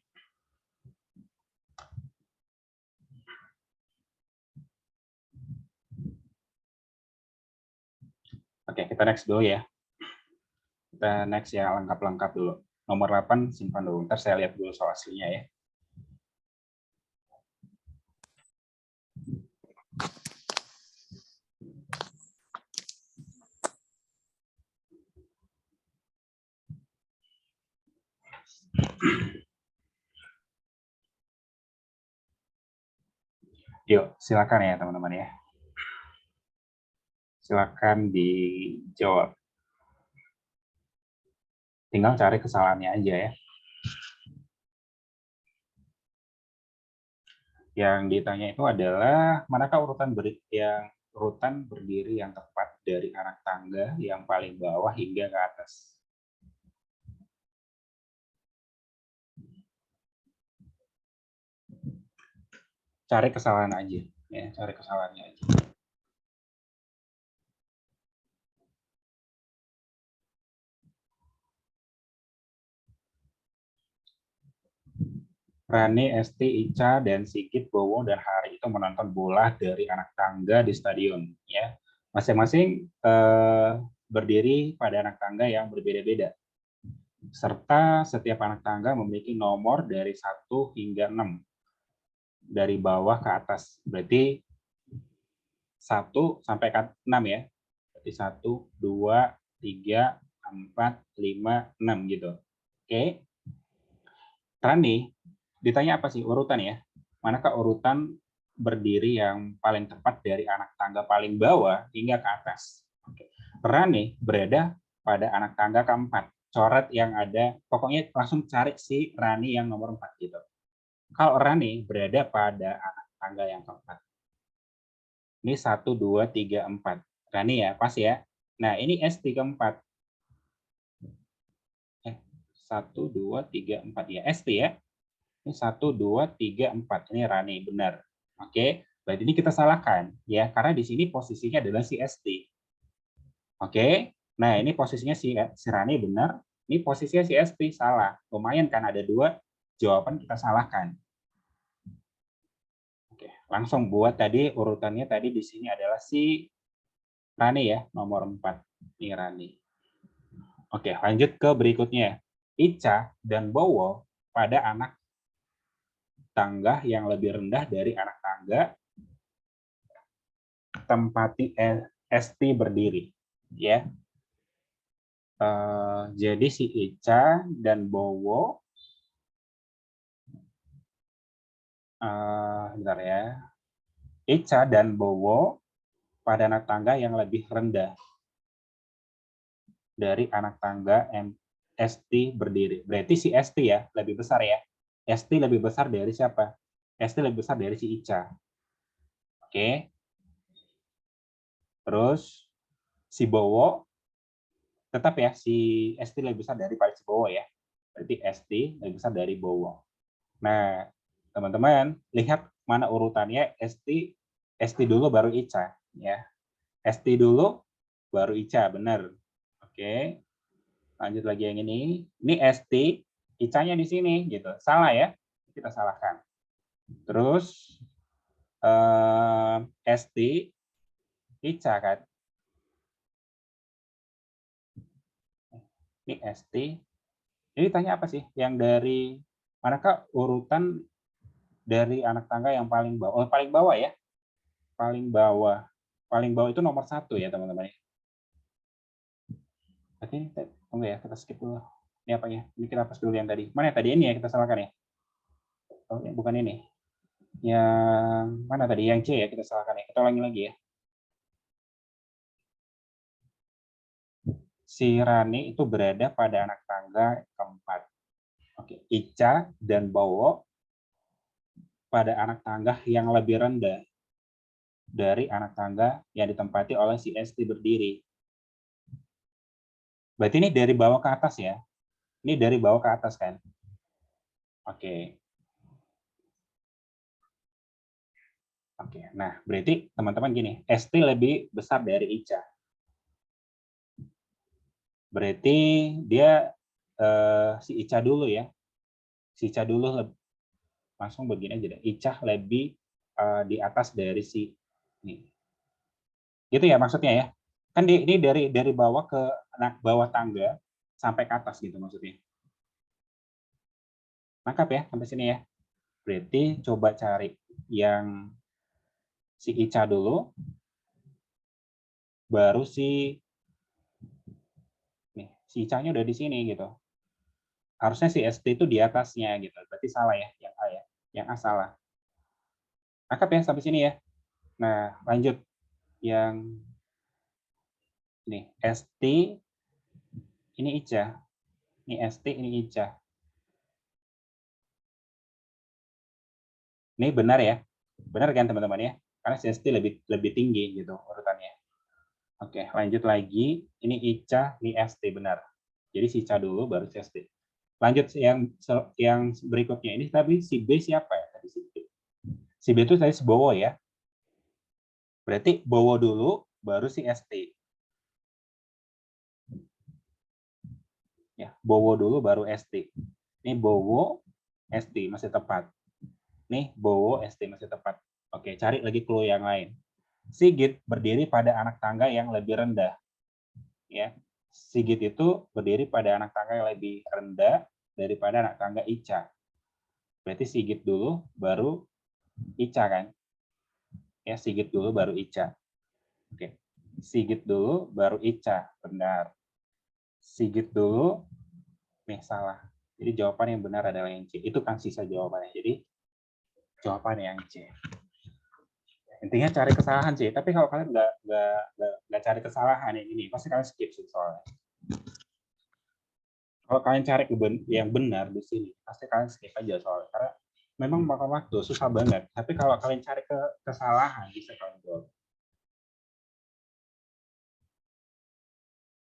Oke, kita next dulu ya. Kita next ya, lengkap-lengkap dulu. Nomor 8 simpan dulu. Ntar saya lihat dulu soal aslinya ya. Yuk, silakan ya teman-teman ya. Silakan dijawab. Tinggal cari kesalahannya aja ya. Yang ditanya itu adalah manakah urutan berdiri yang tepat dari anak tangga yang paling bawah hingga ke atas. Cari kesalahan aja ya, cari kesalahannya aja. Rani, Esti, Ica, dan Sigit, Bowo, dan Hari itu menonton bola dari anak tangga di stadion. Ya, masing-masing berdiri pada anak tangga yang berbeda-beda. Serta setiap anak tangga memiliki nomor dari 1 hingga 6. Dari bawah ke atas. Berarti 1 sampai 6 ya. Berarti 1, 2, 3, 4, 5, 6 gitu. Oke. Rani, ditanya apa sih urutan ya? Manakah urutan berdiri yang paling tepat dari anak tangga paling bawah hingga ke atas? Rani berada pada anak tangga keempat. Coret yang ada, pokoknya langsung cari si Rani yang nomor 4 gitu. Kalau Rani berada pada anak tangga yang keempat. Ini 1, 2, 3, 4. Rani ya, pas ya. Nah, ini Esti keempat. 1, 2, 3, 4 ya. Esti ya. Ini 1, 2, 3, 4. Ini Rani, benar. Oke, berarti ini kita salahkan ya, karena di sini posisinya adalah si Esti. Oke, nah ini posisinya si Rani benar, ini posisinya si Esti salah. Lumayan kan ada 2 jawaban kita salahkan. Oke, langsung buat tadi urutannya tadi di sini adalah si Rani ya, nomor 4. Ini Rani. Oke, lanjut ke berikutnya. Ica dan Bowo pada anak tangga yang lebih rendah dari anak tangga tempati Esti berdiri. Ya, jadi si Ica dan Bowo, bentar ya, Ica dan Bowo pada anak tangga yang lebih rendah dari anak tangga Esti berdiri. Berarti si Esti ya lebih besar ya. Esti lebih besar dari siapa? Esti lebih besar dari si Ica. Oke. Terus si Bowo tetap ya, si Esti lebih besar daripada si Bowo ya. Berarti Esti lebih besar dari Bowo. Nah, teman-teman, lihat mana urutannya. Esti dulu baru Ica ya. Esti dulu baru Ica, benar. Oke. Lanjut lagi yang ini. Ini Esti, Ica-nya di sini gitu. Salah ya. Kita salahkan. Terus Esti, Ica kan. Ini ST. Ini tanya apa sih? Yang dari manakah urutan dari anak tangga yang paling bawah? Oh, paling bawah ya? Paling bawah. Paling bawah itu nomor 1 ya, teman-teman. Berarti tunggu ya, kita skip dulu. Ini apanya? Ini kita hapus dulu yang tadi. Mana tadi ini ya kita salahkan ya? Oh, bukan ini. Yang mana tadi? Yang C ya kita salahkan ya. Kita ulangi lagi ya. Si Rani itu berada pada anak tangga keempat. Oke, Ica dan Bowo pada anak tangga yang lebih rendah dari anak tangga yang ditempati oleh si ST berdiri. Berarti ini dari bawah ke atas ya? Ini dari bawah ke atas kan? Oke. Oke, nah berarti teman-teman gini, ST lebih besar dari Ica. Berarti dia si Ica dulu ya. Si Ica dulu langsung begini aja deh. Ica lebih di atas dari si ini. Gitu ya maksudnya ya. Kan ini dari bawah ke bawah tangga sampai ke atas gitu maksudnya. Nangkap ya sampai sini ya. Berarti coba cari yang si Ica dulu, baru si Ica-nya udah di sini gitu. Harusnya si ST itu di atasnya gitu. Berarti salah ya, yang A ya. Yang A salah. Nangkap ya sampai sini ya. Nah, lanjut yang ini ST, ini Ica. Ini ST, ini Ica. Ini benar ya? Benar kan teman-teman ya? Karena si ST lebih tinggi gitu urutannya. Oke, lanjut lagi. Ini Ica, ini ST benar. Jadi si Ica dulu baru si ST. Lanjut yang berikutnya ini tapi si B siapa ya tadi si B? Si B itu tadi si Bowo ya. Berarti Bowo dulu baru si ST. Ya, Bowo dulu baru ST. Ini Bowo ST masih tepat. Nih Bowo ST masih tepat. Oke, cari lagi clue yang lain. Sigit berdiri pada anak tangga yang lebih rendah. Ya. Sigit itu berdiri pada anak tangga yang lebih rendah daripada anak tangga Ica. Berarti Sigit dulu baru Ica kan? Ya, Sigit dulu baru Ica. Oke. Sigit dulu baru Ica, benar. Sigit dulu, nih salah. Jadi jawaban yang benar adalah yang C. Itu kan sisa jawabannya. Jadi jawaban yang C. Intinya cari kesalahan sih. Tapi kalau kalian nggak cari kesalahan yang ini, pasti kalian skip sih soalnya. Kalau kalian cari yang benar di sini, pasti kalian skip aja soalnya. Karena memang makan waktu, susah banget. Tapi kalau kalian cari kesalahan, bisa kalian jawab.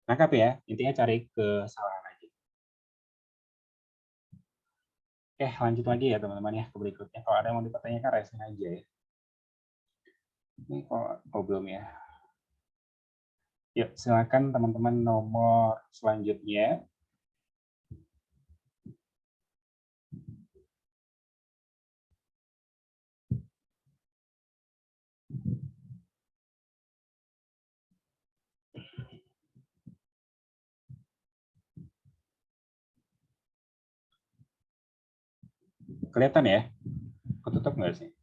Nangkap ya, intinya cari kesalahan aja. Oke, lanjut lagi ya teman-teman ya ke berikutnya. Kalau ada yang mau dipertanyakan, raise aja ya. Ini kok belum ya. Yuk, silakan teman-teman nomor selanjutnya. Kelihatan ya? Ketutup nggak sih?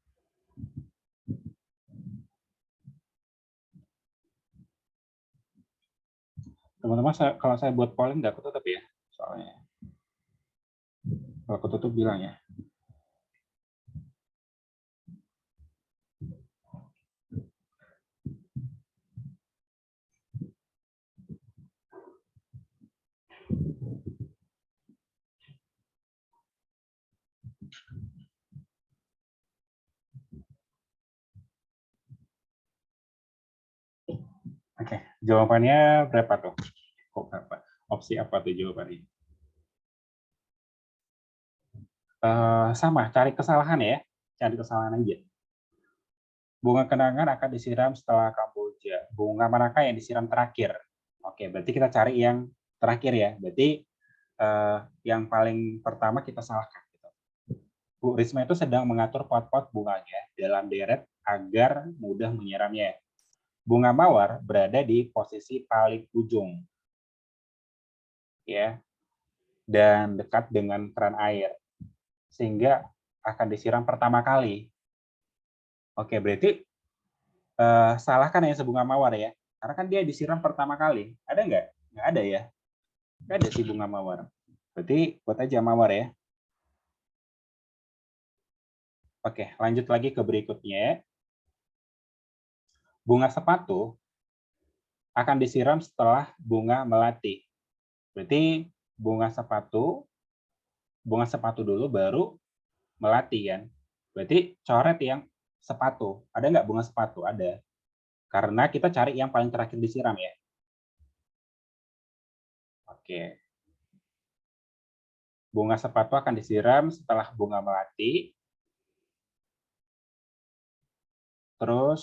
Teman-teman, kalau saya buat polling nggak ketutup ya? Soalnya. Kalau ketutup bilang ya. Oke, jawabannya berapa tuh? Kok berapa? Opsi apa tuh jawabannya? Sama, cari kesalahan ya. Cari kesalahan aja. Bunga kenangan akan disiram setelah Kamboja. Bunga manakah yang disiram terakhir? Oke, berarti kita cari yang terakhir ya. Berarti yang paling pertama kita salahkan. Bu Risma itu sedang mengatur pot-pot bunganya dalam deret agar mudah menyiramnya. Bunga mawar berada di posisi paling ujung. ya, dan dekat dengan keran air, sehingga akan disiram pertama kali. Oke, berarti salah kan yang sebunga mawar ya, karena kan dia disiram pertama kali. Ada nggak? Nggak ada ya. Nggak ada sih bunga mawar. Berarti buat aja mawar ya. Oke, lanjut lagi ke berikutnya. Bunga sepatu akan disiram setelah bunga melati. Berarti bunga sepatu dulu baru melati kan. Berarti coret yang sepatu. Ada nggak bunga sepatu? Ada. Karena kita cari yang paling terakhir disiram ya. Oke. Bunga sepatu akan disiram setelah bunga melati. Terus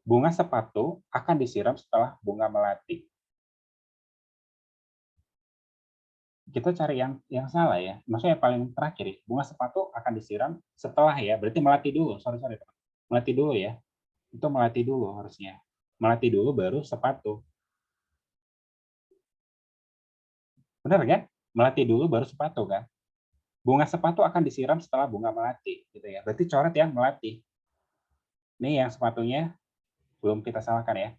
bunga sepatu akan disiram setelah bunga melati. Kita cari yang salah ya. Maksudnya yang paling terakhir ya. Bunga sepatu akan disiram setelah ya. Berarti melati dulu. Sorry. Melati dulu ya. Itu melati dulu harusnya. Melati dulu baru sepatu. Benar kan? Melati dulu baru sepatu kan? Bunga sepatu akan disiram setelah bunga melati gitu ya. Berarti coret yang melati. Ini yang sepatunya belum kita salahkan ya.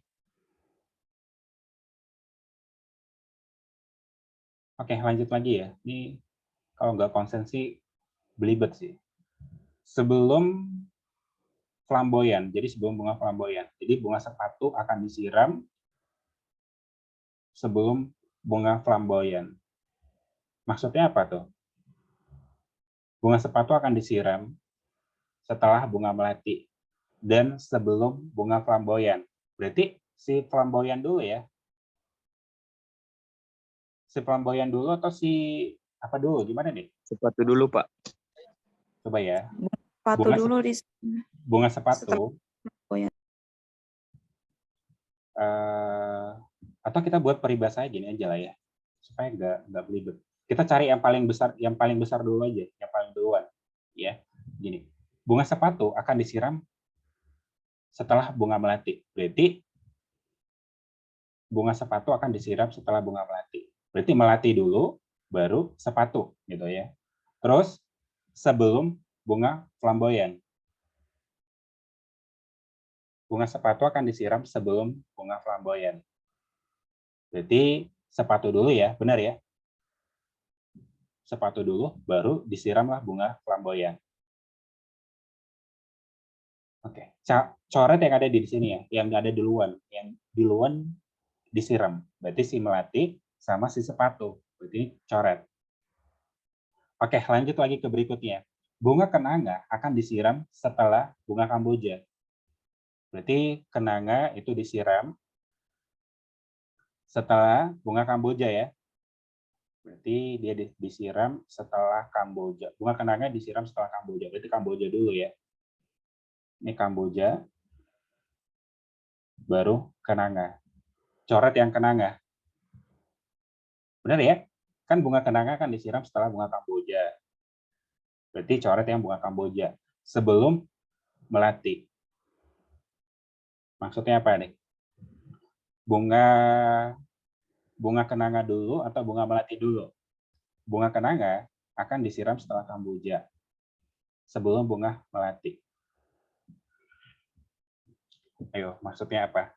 Oke, lanjut lagi ya. Ini kalau nggak konsen sih belibet sih. Sebelum flamboyan, jadi sebelum bunga flamboyan. Jadi bunga sepatu akan disiram sebelum bunga flamboyan. Maksudnya apa tuh? Bunga sepatu akan disiram setelah bunga melati dan sebelum bunga flamboyan. Berarti si flamboyan dulu ya. Si flamboyan dulu atau si apa dulu? Gimana nih? Sepatu dulu, Pak. Coba ya. Sepatu dulu di Bunga sepatu. flamboyan. Atau kita buat peribahasanya gini aja lah ya, supaya nggak belibet. Kita cari yang paling besar dulu aja, yang paling duluan, ya. Gini, bunga sepatu akan disiram setelah bunga melati. Berarti bunga sepatu akan disiram setelah bunga melati. Berarti melati dulu, baru sepatu, gitu ya. Terus sebelum bunga flamboyan. Bunga sepatu akan disiram sebelum bunga flamboyan. Berarti sepatu dulu ya, benar ya? Sepatu dulu, baru disiramlah bunga flamboyan. Oke, coret yang ada di sini ya, yang ada duluan, yang duluan disiram. Berarti si melati sama si sepatu, berarti coret. Oke, lanjut lagi ke berikutnya. Bunga kenanga akan disiram setelah bunga kamboja. Berarti kenanga itu disiram setelah bunga kamboja ya. Berarti dia disiram setelah kamboja. Bunga kenanga disiram setelah kamboja. Berarti kamboja dulu ya. Ini kamboja, baru kenanga. Coret yang kenanga. Benar ya? Kan bunga kenanga kan disiram setelah bunga kamboja. Berarti coret yang bunga kamboja. Sebelum melati. Maksudnya apa nih? Bunga kenanga dulu atau bunga melati dulu? Bunga kenanga akan disiram setelah kamboja. Sebelum bunga melati. Ayo, maksudnya apa?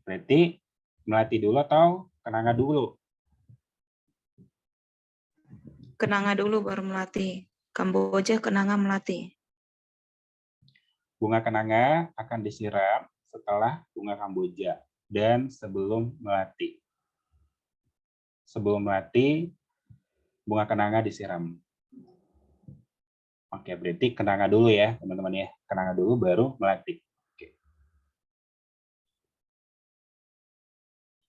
Berarti melati dulu atau kenanga dulu? Kenanga dulu baru melati. Kamboja, kenanga, melati. Bunga kenanga akan disiram setelah bunga kamboja dan sebelum melati. Sebelum melati, bunga kenanga disiram. Oke, berarti kenanga dulu ya, teman-teman ya. Kenanga dulu baru melati.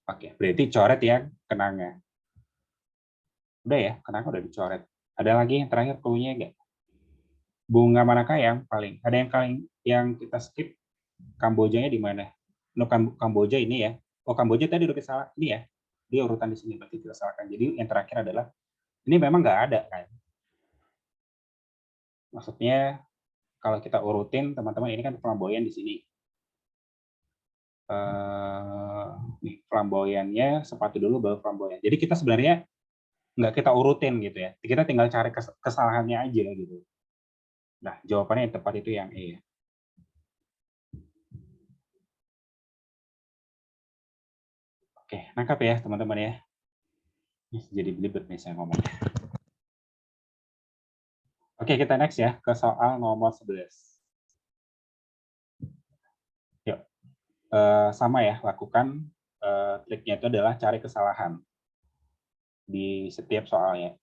Oke, berarti coret yang kenanga. Udah ya, kenanga udah dicoret. Ada lagi yang terakhir clue-nya enggak? Bunga manakah yang paling? Ada yang kita skip? Kambojanya di mana? No, Kamboja ini ya. Oh, Kamboja tadi udah kita salah. Ini ya. Dia urutan di sini berarti kita salahkan. Jadi yang terakhir adalah ini memang nggak ada kan. Maksudnya kalau kita urutin teman-teman ini kan flamboyan di sini. nih, flamboyannya sepatu dulu baru flamboyan. Jadi kita sebenarnya nggak kita urutin gitu ya. Kita tinggal cari kesalahannya aja gitu. Nah, jawabannya yang tepat itu yang E. Oke, nangkap ya teman-teman ya. Jadi belibet nih saya ngomongnya. Oke, kita next ya ke soal nomor 11. Yuk, sama ya, lakukan triknya itu adalah cari kesalahan di setiap soalnya.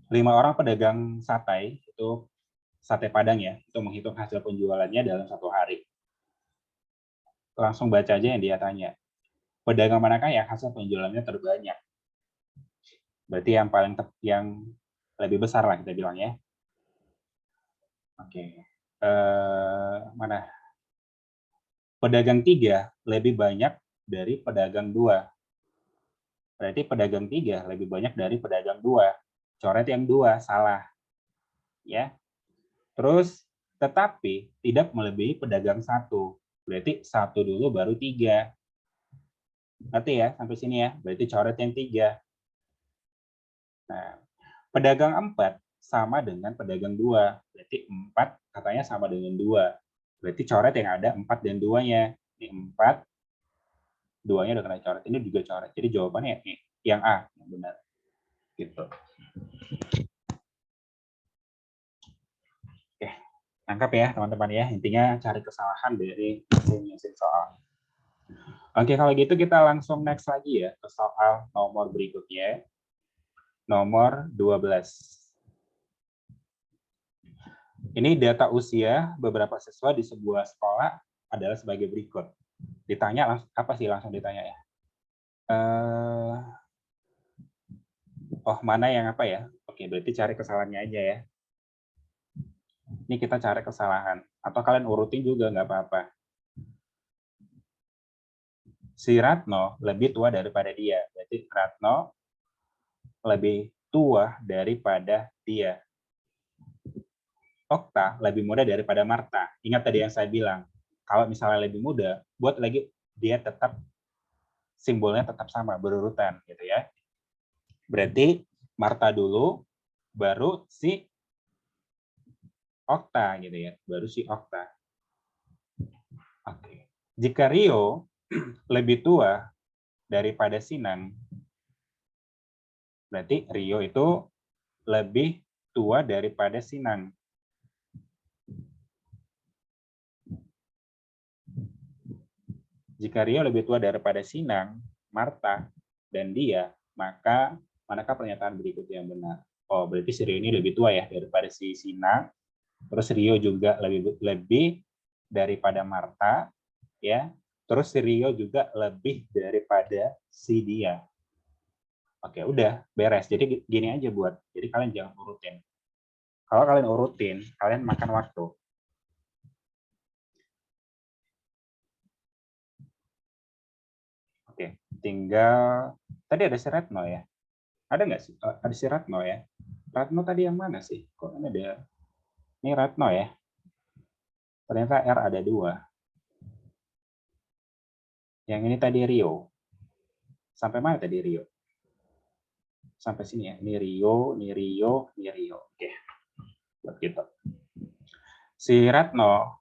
5 orang pedagang sate itu sate Padang ya, itu menghitung hasil penjualannya dalam 1 hari. Langsung baca aja yang dia tanya. Pedagang manakah yang hasil penjualannya terbanyak? Berarti yang lebih besar lah kita bilang ya. Oke. Mana? Pedagang 3 lebih banyak dari pedagang 2. Berarti pedagang 3 lebih banyak dari pedagang 2. Coret yang 2, salah. Ya. Terus, tetapi tidak melebihi pedagang 1. Berarti 1 dulu baru 3. Ngerti ya sampai sini ya? Berarti coret yang 3. Nah, pedagang 4 sama dengan pedagang 2. Berarti 4 katanya sama dengan 2. Berarti coret yang ada 4 dan 2-nya. Ini 4, 2-nya udah kena coret. Ini juga coret. Jadi jawabannya yang A, yang benar. Gitu. Oke, tangkap ya teman-teman ya. Intinya cari kesalahan dari mesin soal. Oke, kalau gitu kita langsung next lagi ya ke soal nomor berikutnya. Nomor 12. Ini data usia beberapa siswa di sebuah sekolah adalah sebagai berikut. Ditanya apa sih langsung ditanya ya? Mana yang apa ya? Oke, berarti cari kesalahannya aja ya. Ini kita cari kesalahan. Atau kalian urutin juga nggak apa-apa. Si Ratno lebih tua daripada dia. Berarti Ratno lebih tua daripada dia. Okta lebih muda daripada Marta. Ingat tadi yang saya bilang, kalau misalnya lebih muda, buat lagi dia tetap simbolnya tetap sama, berurutan gitu ya. Berarti Marta dulu, baru si Okta gitu ya, baru si Okta. Oke. Jika Rio lebih tua daripada Sinang, berarti Rio itu lebih tua daripada Sinang. Jika Rio lebih tua daripada Sinang, Marta, dan dia, maka manakah pernyataan berikut yang benar? Oh, berarti si Rio ini lebih tua ya daripada si Sinang. Terus Rio juga lebih daripada Marta, ya. Terus si Rio juga lebih daripada si dia. Oke, udah beres. Jadi gini aja buat. Jadi kalian jangan urutin. Kalau kalian urutin, kalian makan waktu. Oke, tinggal tadi ada si Retno ya. Ada nggak sih? Ada si Ratno ya. Ratno tadi yang mana sih? Kok ini ada? Ini Ratno ya. Ternyata R ada 2. Yang ini tadi Rio. Sampai mana tadi Rio? Sampai sini ya. Ini Rio, ini Rio, ini Rio. Oke. Buat gitu. Si Ratno,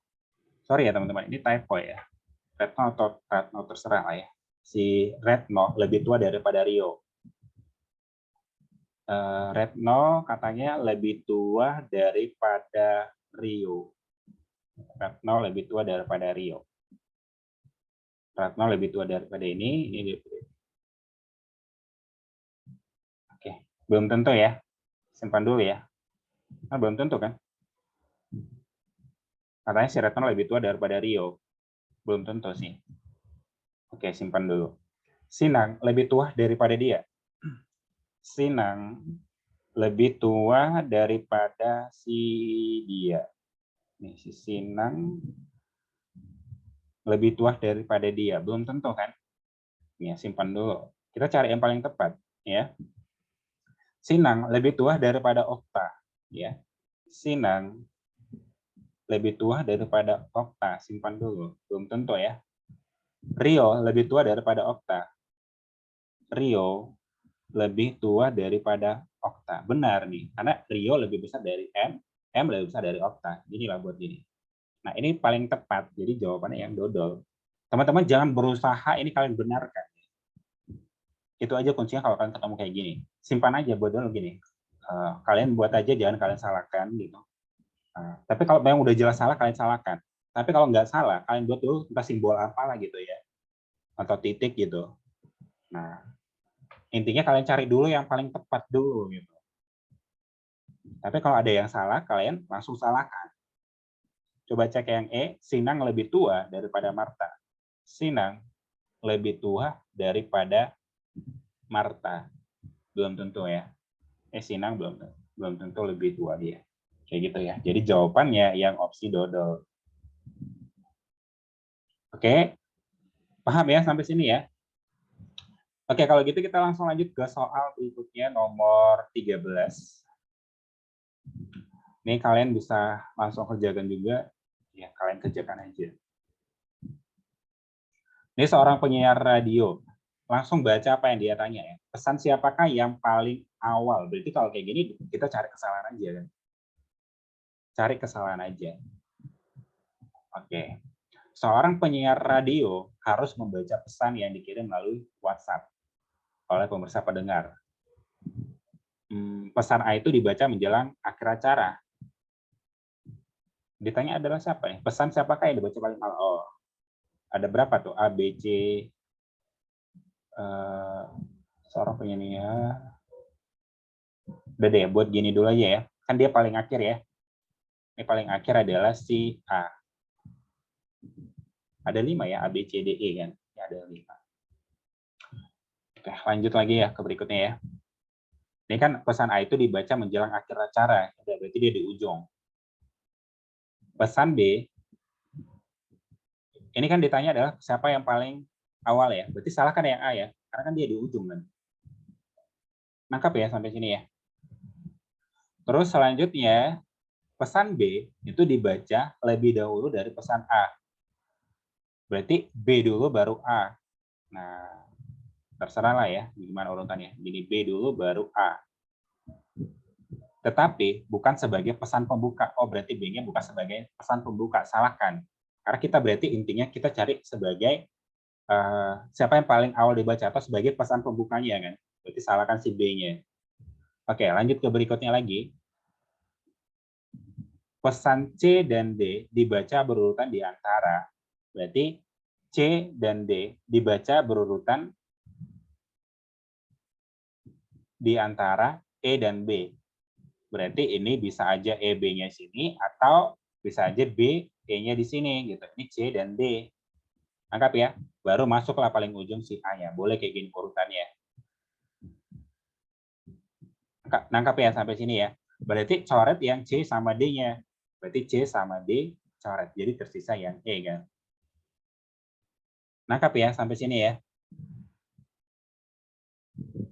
sorry ya teman-teman, ini typo ya. Retno atau Ratno terserah lah ya. Si Retno lebih tua daripada Rio. Retno katanya lebih tua daripada Rio. Retno lebih tua daripada Rio. Ratno lebih tua daripada ini Oke, belum tentu ya. Simpan dulu ya. Nah, belum tentu kan? Katanya si Retno lebih tua daripada Rio. Belum tentu sih. Oke, simpan dulu. Sinang lebih tua daripada dia. Sinang lebih tua daripada si dia. Nih, si Sinang lebih tua daripada dia. Belum tentu kan? Ya, simpan dulu. Kita cari yang paling tepat, ya. Sinang lebih tua daripada Okta, ya. Sinang lebih tua daripada Okta. Simpan dulu. Belum tentu ya. Rio lebih tua daripada Okta. Rio lebih tua daripada Okta. Benar nih, karena Rio lebih besar dari M lebih besar dari Okta. Inilah buat gini. Nah, ini paling tepat. Jadi jawabannya yang dodol. Teman-teman jangan berusaha ini kalian benarkan. Itu aja kuncinya kalau kalian ketemu kayak gini. Simpan aja buat dulu gini. Kalian buat aja, jangan kalian salahkan gitu. Tapi kalau memang udah jelas salah, kalian salahkan. Tapi kalau nggak salah, kalian buat dulu entah simbol apalah gitu ya. Atau titik gitu. Nah, intinya kalian cari dulu yang paling tepat dulu gitu. Tapi kalau ada yang salah, kalian langsung salahkan. Coba cek yang E, Sinang lebih tua daripada Marta. Sinang lebih tua daripada Marta. Belum tentu ya. Sinang belum tentu lebih tua dia. Kayak gitu ya. Jadi jawabannya yang opsi dodol. Oke, paham ya sampai sini ya? Oke, kalau gitu kita langsung lanjut ke soal berikutnya nomor 13. Ini kalian bisa langsung kerjakan juga. Ya, kalian kerjakan aja. Ini seorang penyiar radio. Langsung baca apa yang dia tanya ya. Pesan siapakah yang paling awal? Berarti kalau kayak gini kita cari kesalahan aja kan. Cari kesalahan aja. Oke. Seorang penyiar radio harus membaca pesan yang dikirim melalui WhatsApp oleh pemirsa pendengar. Pesan A itu dibaca menjelang akhir acara. Ditanya adalah siapa nih? Pesan siapakah yang dibaca paling awal? Oh, ada berapa tuh? A, B, C, seorang penyiar. Udah deh, buat gini dulu aja ya. Kan dia paling akhir ya. Ini paling akhir adalah si A. Ada 5 ya, A, B, C, D, E kan? Ya, ada 5. Oke, lanjut lagi ya ke berikutnya ya. Ini kan pesan A itu dibaca menjelang akhir acara. Berarti dia di ujung. Pesan B, ini kan ditanya adalah siapa yang paling awal ya. Berarti salah kan yang A ya. Karena kan dia di ujung kan. Nangkap ya sampai sini ya. Terus selanjutnya, pesan B itu dibaca lebih dahulu dari pesan A. Berarti B dulu baru A. Nah, terserah lah ya gimana urutannya. Jadi B dulu baru A. Tetapi bukan sebagai pesan pembuka. Oh, berarti B-nya bukan sebagai pesan pembuka. Salahkan. Karena kita berarti intinya kita cari sebagai siapa yang paling awal dibaca atau sebagai pesan pembukanya kan. Berarti salahkan si B-nya. Oke, lanjut ke berikutnya lagi. Pesan C dan D dibaca berurutan di antara. Berarti C dan D dibaca berurutan di antara E dan B. Berarti ini bisa aja E, B-nya sini, atau bisa aja B, E-nya di sini. Gitu. Ini C dan D. Anggap ya, baru masuklah paling ujung si A-nya. Boleh kayak gini urutannya. Nangkap ya sampai sini ya. Berarti coret yang C sama D-nya. Berarti C sama D coret. Jadi tersisa yang E kan. Nangkap ya sampai sini ya.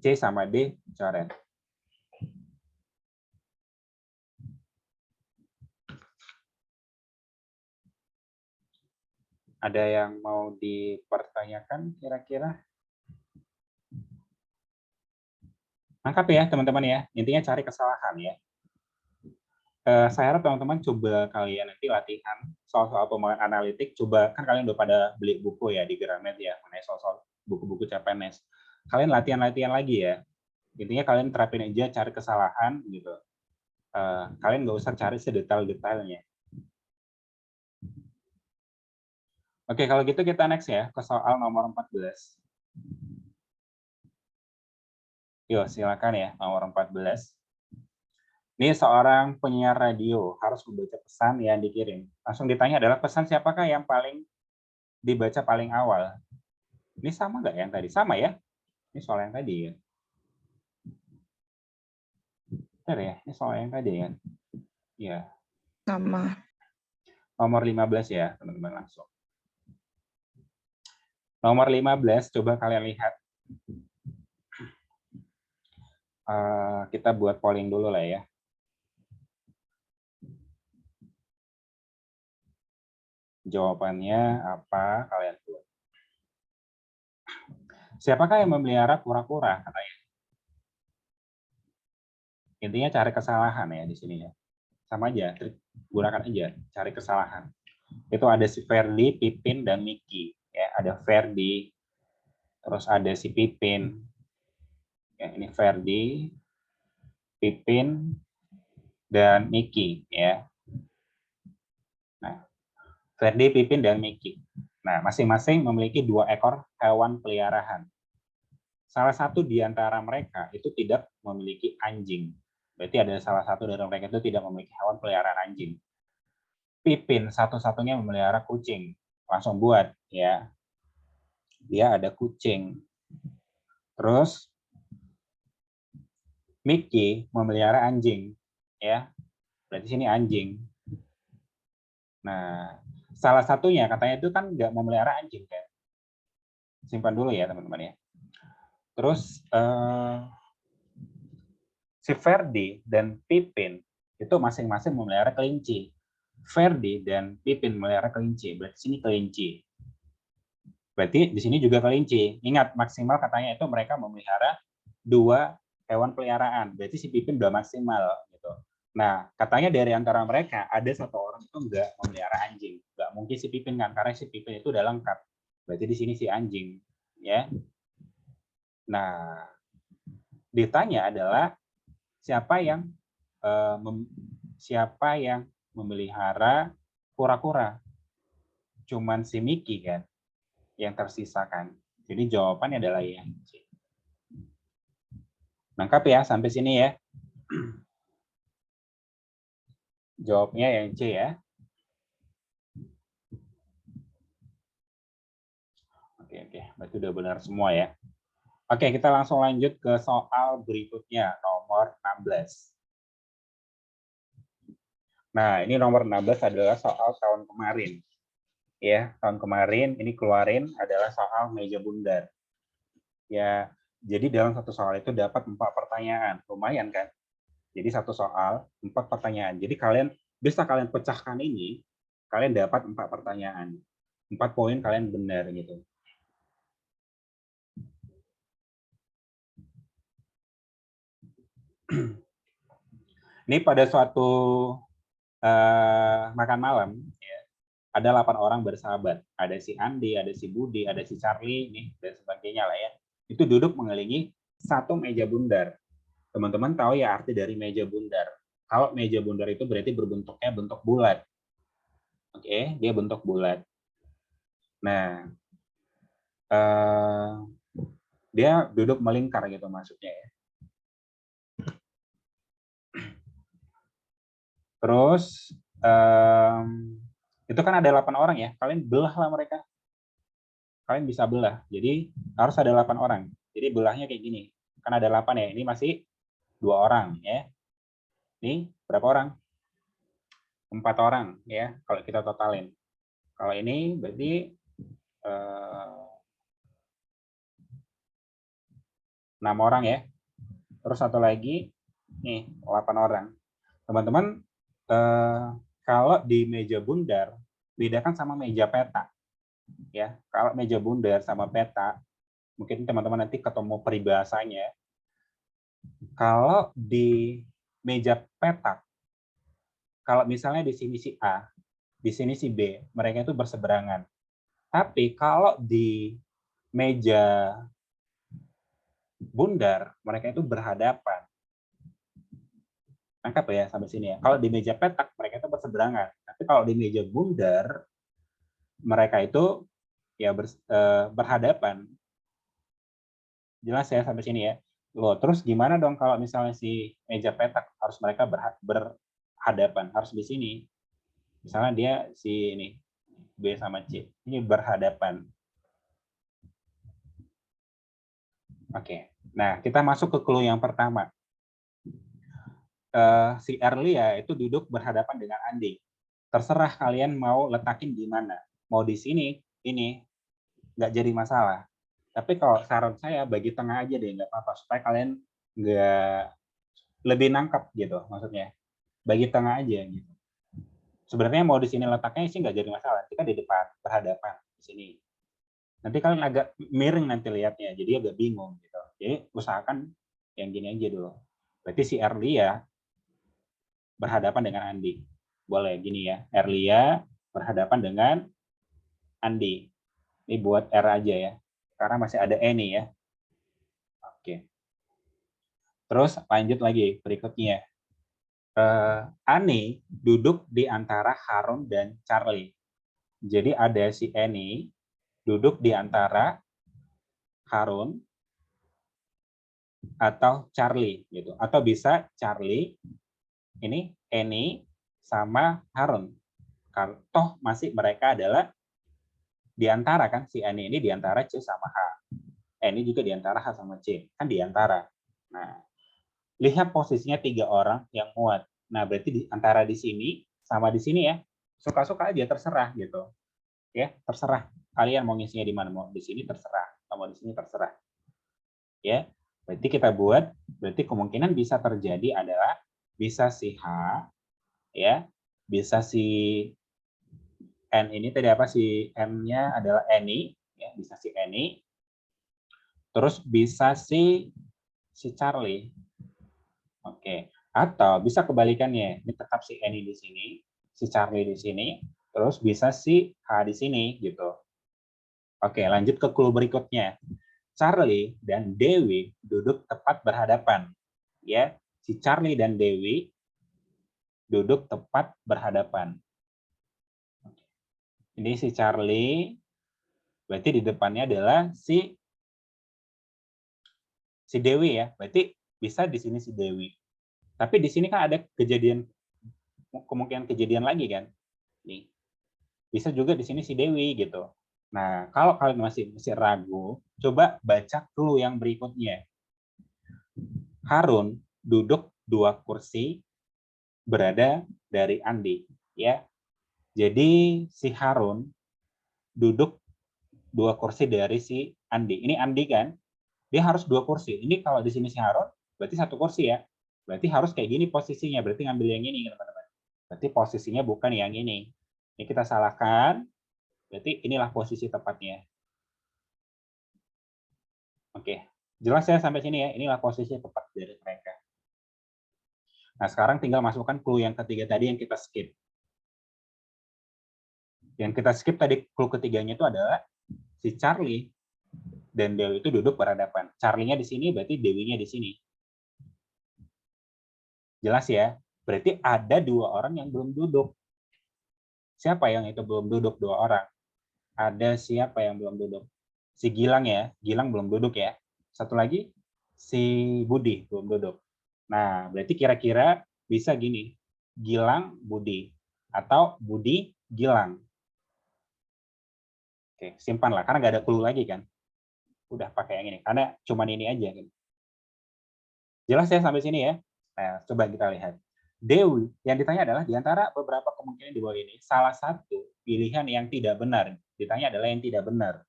C sama D coret. Ada yang mau dipertanyakan kira-kira? Nangkap ya teman-teman ya. Intinya cari kesalahan ya. Saya harap teman-teman coba kalian nanti latihan soal-soal pemahaman analitik. Coba kan kalian udah pada beli buku ya di Gramet ya mengenai soal-soal buku-buku CPNS. Kalian latihan-latihan lagi ya. Intinya kalian terapin aja cari kesalahan gitu. Kalian nggak usah cari sedetail-detailnya. Oke, kalau gitu kita next ya ke soal nomor 14. Yuk, silakan ya nomor 14. Ini seorang penyiar radio harus membaca pesan yang dikirim. Langsung ditanya adalah pesan siapakah yang paling dibaca paling awal? Ini sama nggak yang tadi? Sama ya? Ini soal yang tadi ya. Benar ya? Ini soal yang tadi kan? Iya. Sama. Nomor 15 ya, teman-teman langsung. Nomor 15, coba kalian lihat. Kita buat polling dulu lah ya. Jawabannya apa kalian buat? Siapakah yang memelihara kura-kura? Katanya. Intinya cari kesalahan ya di sini ya. Sama aja, gunakan aja, cari kesalahan. Itu ada si Ferdi, Pipin, dan Miki. Ya, ada Ferdi, terus ada si Pipin. Ya, ini Ferdi, Pipin, dan Miki. Ya. Nah, Ferdi, Pipin, dan Miki. Nah, masing-masing memiliki 2 ekor hewan peliharaan. Salah satu di antara mereka itu tidak memiliki anjing. Berarti ada salah satu dari mereka itu tidak memiliki hewan peliharaan anjing. Pipin satu-satunya memelihara kucing. Langsung buat ya. Dia ada kucing. Terus Mickey memelihara anjing ya. Berarti sini anjing. Nah, salah satunya katanya itu kan nggak memelihara anjing kan. Simpan dulu ya teman-teman ya. Terus si Ferdi dan Pipin itu masing-masing memelihara kelinci. Ferdi dan Pipin memelihara kelinci. Berarti sini kelinci. Berarti di sini juga kelinci. Ingat, maksimal katanya itu mereka memelihara 2 hewan peliharaan. Berarti si Pipin udah maksimal. Gitu. Nah, katanya dari antara mereka ada 1 orang itu nggak memelihara anjing. Nggak mungkin si Pipin kan, karena si Pipin itu udah lengkap. Berarti di sini si anjing. Ya. Nah, ditanya adalah siapa yang memelihara kura-kura? Cuman si Mickey kan yang tersisakan. Jadi jawabannya adalah yang C. Lengkap ya sampai sini ya. Jawabnya yang C ya. Oke, berarti udah benar semua ya. Oke, kita langsung lanjut ke soal berikutnya, nomor 16. Nah, ini nomor 16 adalah soal tahun kemarin. Ya, tahun kemarin ini keluarin adalah soal meja bundar. Ya, jadi dalam satu soal itu dapat 4 pertanyaan. Lumayan kan? Jadi satu soal, 4 pertanyaan. Jadi kalian bisa kalian pecahkan ini, kalian dapat 4 pertanyaan. 4 poin kalian benar gitu. Ini pada suatu makan malam, ya, ada 8 orang bersahabat. Ada si Andi, ada si Budi, ada si Charlie, nih, dan sebagainya lah ya. Itu duduk mengelilingi satu meja bundar. Teman-teman tahu ya arti dari meja bundar. Kalau meja bundar itu berarti berbentuknya bentuk bulat. Oke, dia bentuk bulat. Nah, dia duduk melingkar gitu maksudnya ya. Terus itu kan ada 8 orang ya. Kalian belah lah mereka. Kalian bisa belah. Jadi harus ada 8 orang. Jadi belahnya kayak gini. Kan ada 8 ya. Ini masih 2 orang ya. Ini berapa orang? 4 orang ya kalau kita totalin. Kalau ini berarti 6 orang ya. Terus satu lagi nih 8 orang. Teman-teman kalau di meja bundar bedakan sama meja peta. Ya, kalau meja bundar sama peta mungkin teman-teman nanti ketemu peribahasanya. Kalau di meja petak, kalau misalnya di sini si A, di sini si B, mereka itu berseberangan. Tapi kalau di meja bundar, mereka itu berhadapan. Nangkap ya sampai sini ya. Kalau di meja petak, mereka itu berseberangan. Tapi kalau di meja bundar, mereka itu ya berhadapan. Jelas ya sampai sini ya. Loh, terus gimana dong kalau misalnya si meja petak harus mereka berhadapan, harus di sini. Misalnya dia si ini B sama C, ini berhadapan. Oke. Nah, kita masuk ke clue yang pertama. Si Erlia itu duduk berhadapan dengan Andi. Terserah kalian mau letakin di mana. Mau di sini, ini nggak jadi masalah. Tapi kalau saran saya bagi tengah aja deh, nggak apa-apa supaya kalian nggak lebih nangkep gitu maksudnya. Bagi tengah aja gitu. Sebenarnya mau di sini letaknya sih nggak jadi masalah. Kita di depan berhadapan di sini. Nanti kalian agak miring nanti lihatnya, jadi agak bingung gitu. Jadi usahakan yang gini aja dulu. Berarti si Erlia berhadapan dengan Andi. Boleh gini ya, Erlia berhadapan dengan Andi. Ini buat R aja ya, karena masih ada Eni ya. Oke. Terus lanjut lagi berikutnya. Ani duduk di antara Harun dan Charlie. Jadi ada si Eni duduk di antara Harun atau Charlie gitu. Atau bisa Charlie, ini Eni sama Harun. Toh masih mereka adalah di antara kan, si Eni ini di antara C sama H. Eni juga di antara H sama C, kan di antara. Nah, lihat posisinya 3 orang yang muat. Nah, berarti di antara di sini sama di sini ya. Suka-suka aja, terserah gitu. Ya, terserah. Kalian mau ngisinya di mana, mau di sini terserah, mau di sini terserah. Ya. Berarti kita buat, berarti kemungkinan bisa terjadi adalah bisa si H ya, bisa si N ini tadi apa, si M-nya adalah Eni ya, bisa si Eni. Terus bisa si Charlie. Oke. Atau bisa kebalikannya. Ini tetap si Eni di sini, si Charlie di sini, terus bisa si H di sini gitu. Oke, lanjut ke clue berikutnya. Charlie dan Dewi duduk tepat berhadapan. Ya, si Charlie dan Dewi duduk tepat berhadapan. Ini si Charlie, berarti di depannya adalah si Dewi ya. Berarti bisa di sini si Dewi. Tapi di sini kan ada kemungkinan kejadian lagi kan. Nih. Bisa juga di sini si Dewi gitu. Nah, kalau kalian masih ragu, coba baca clue yang berikutnya. Harun duduk 2 kursi berada dari Andi, ya. Jadi si Harun duduk 2 kursi dari si Andi. Ini Andi kan? Dia harus 2 kursi. Ini kalau di sini si Harun, berarti 1 kursi ya. Berarti harus kayak gini posisinya. Berarti ngambil yang ini, teman-teman. Berarti posisinya bukan yang ini. Ini kita salahkan. Berarti inilah posisi tepatnya. Oke, jelas ya sampai sini ya. Inilah posisi tepat dari mereka. Nah, sekarang tinggal masukkan clue yang ketiga tadi yang kita skip. Yang kita skip tadi clue ketiganya itu adalah si Charlie dan Dewi itu duduk berhadapan. Charlie-nya di sini, berarti Dewinya di sini. Jelas ya? Berarti ada 2 orang yang belum duduk. Siapa yang itu belum duduk 2 orang? Ada siapa yang belum duduk? Si Gilang ya, Gilang belum duduk ya. Satu lagi, si Budi belum duduk. Nah, berarti kira-kira bisa gini, Gilang, Budi. Atau Budi, Gilang. Oke, simpan lah, karena nggak ada clue lagi kan. Udah pakai yang ini, karena cuman ini aja. Jelas ya sampai sini ya? Nah, coba kita lihat. Dewi, yang ditanya adalah di antara beberapa kemungkinan di bawah ini, salah satu pilihan yang tidak benar. Ditanya adalah yang tidak benar.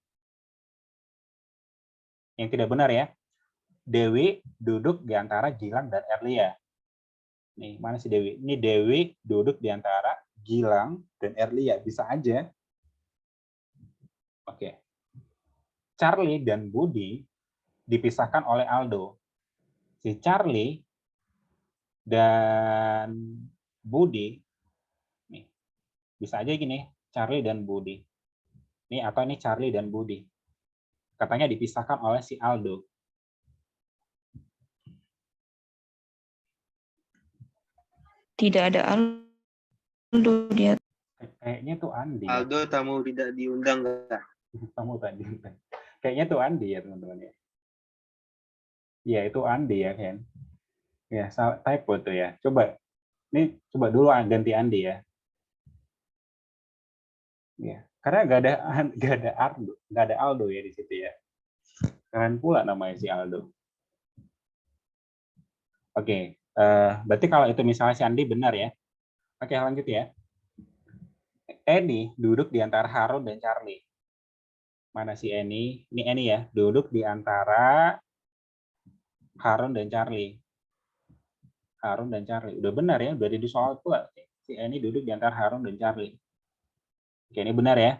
Yang tidak benar ya. Dewi duduk di antara Gilang dan Erlia. Nih, mana si Dewi? Ini Dewi duduk di antara Gilang dan Erlia. Bisa aja. Oke. Charlie dan Budi dipisahkan oleh Aldo. Si Charlie dan Budi, nih, bisa aja gini, Charlie dan Budi. Ini atau ini Charlie dan Budi. Katanya dipisahkan oleh si Aldo. Tidak ada Aldo dia. Kayaknya tuh Andi. Aldo tamu tidak diundang nggak? Tamu tadi. Kayaknya tuh Andi ya teman-teman ya. Iya itu Andi ya kan. Ya typo tuh ya. Coba ini coba dulu ganti Andi ya. Ya, karena nggak ada Aldo ya di situ ya. Keren pula namanya si Aldo. Oke, berarti kalau itu misalnya si Andi benar ya. Oke, lanjut ya. Eni duduk di antara Harun dan Charlie. Mana si Eni? Ini Eni ya, duduk di antara Harun dan Charlie. Harun dan Charlie. Udah benar ya, udah di soal pula. Si Eni duduk di antara Harun dan Charlie. Oke, ini benar ya.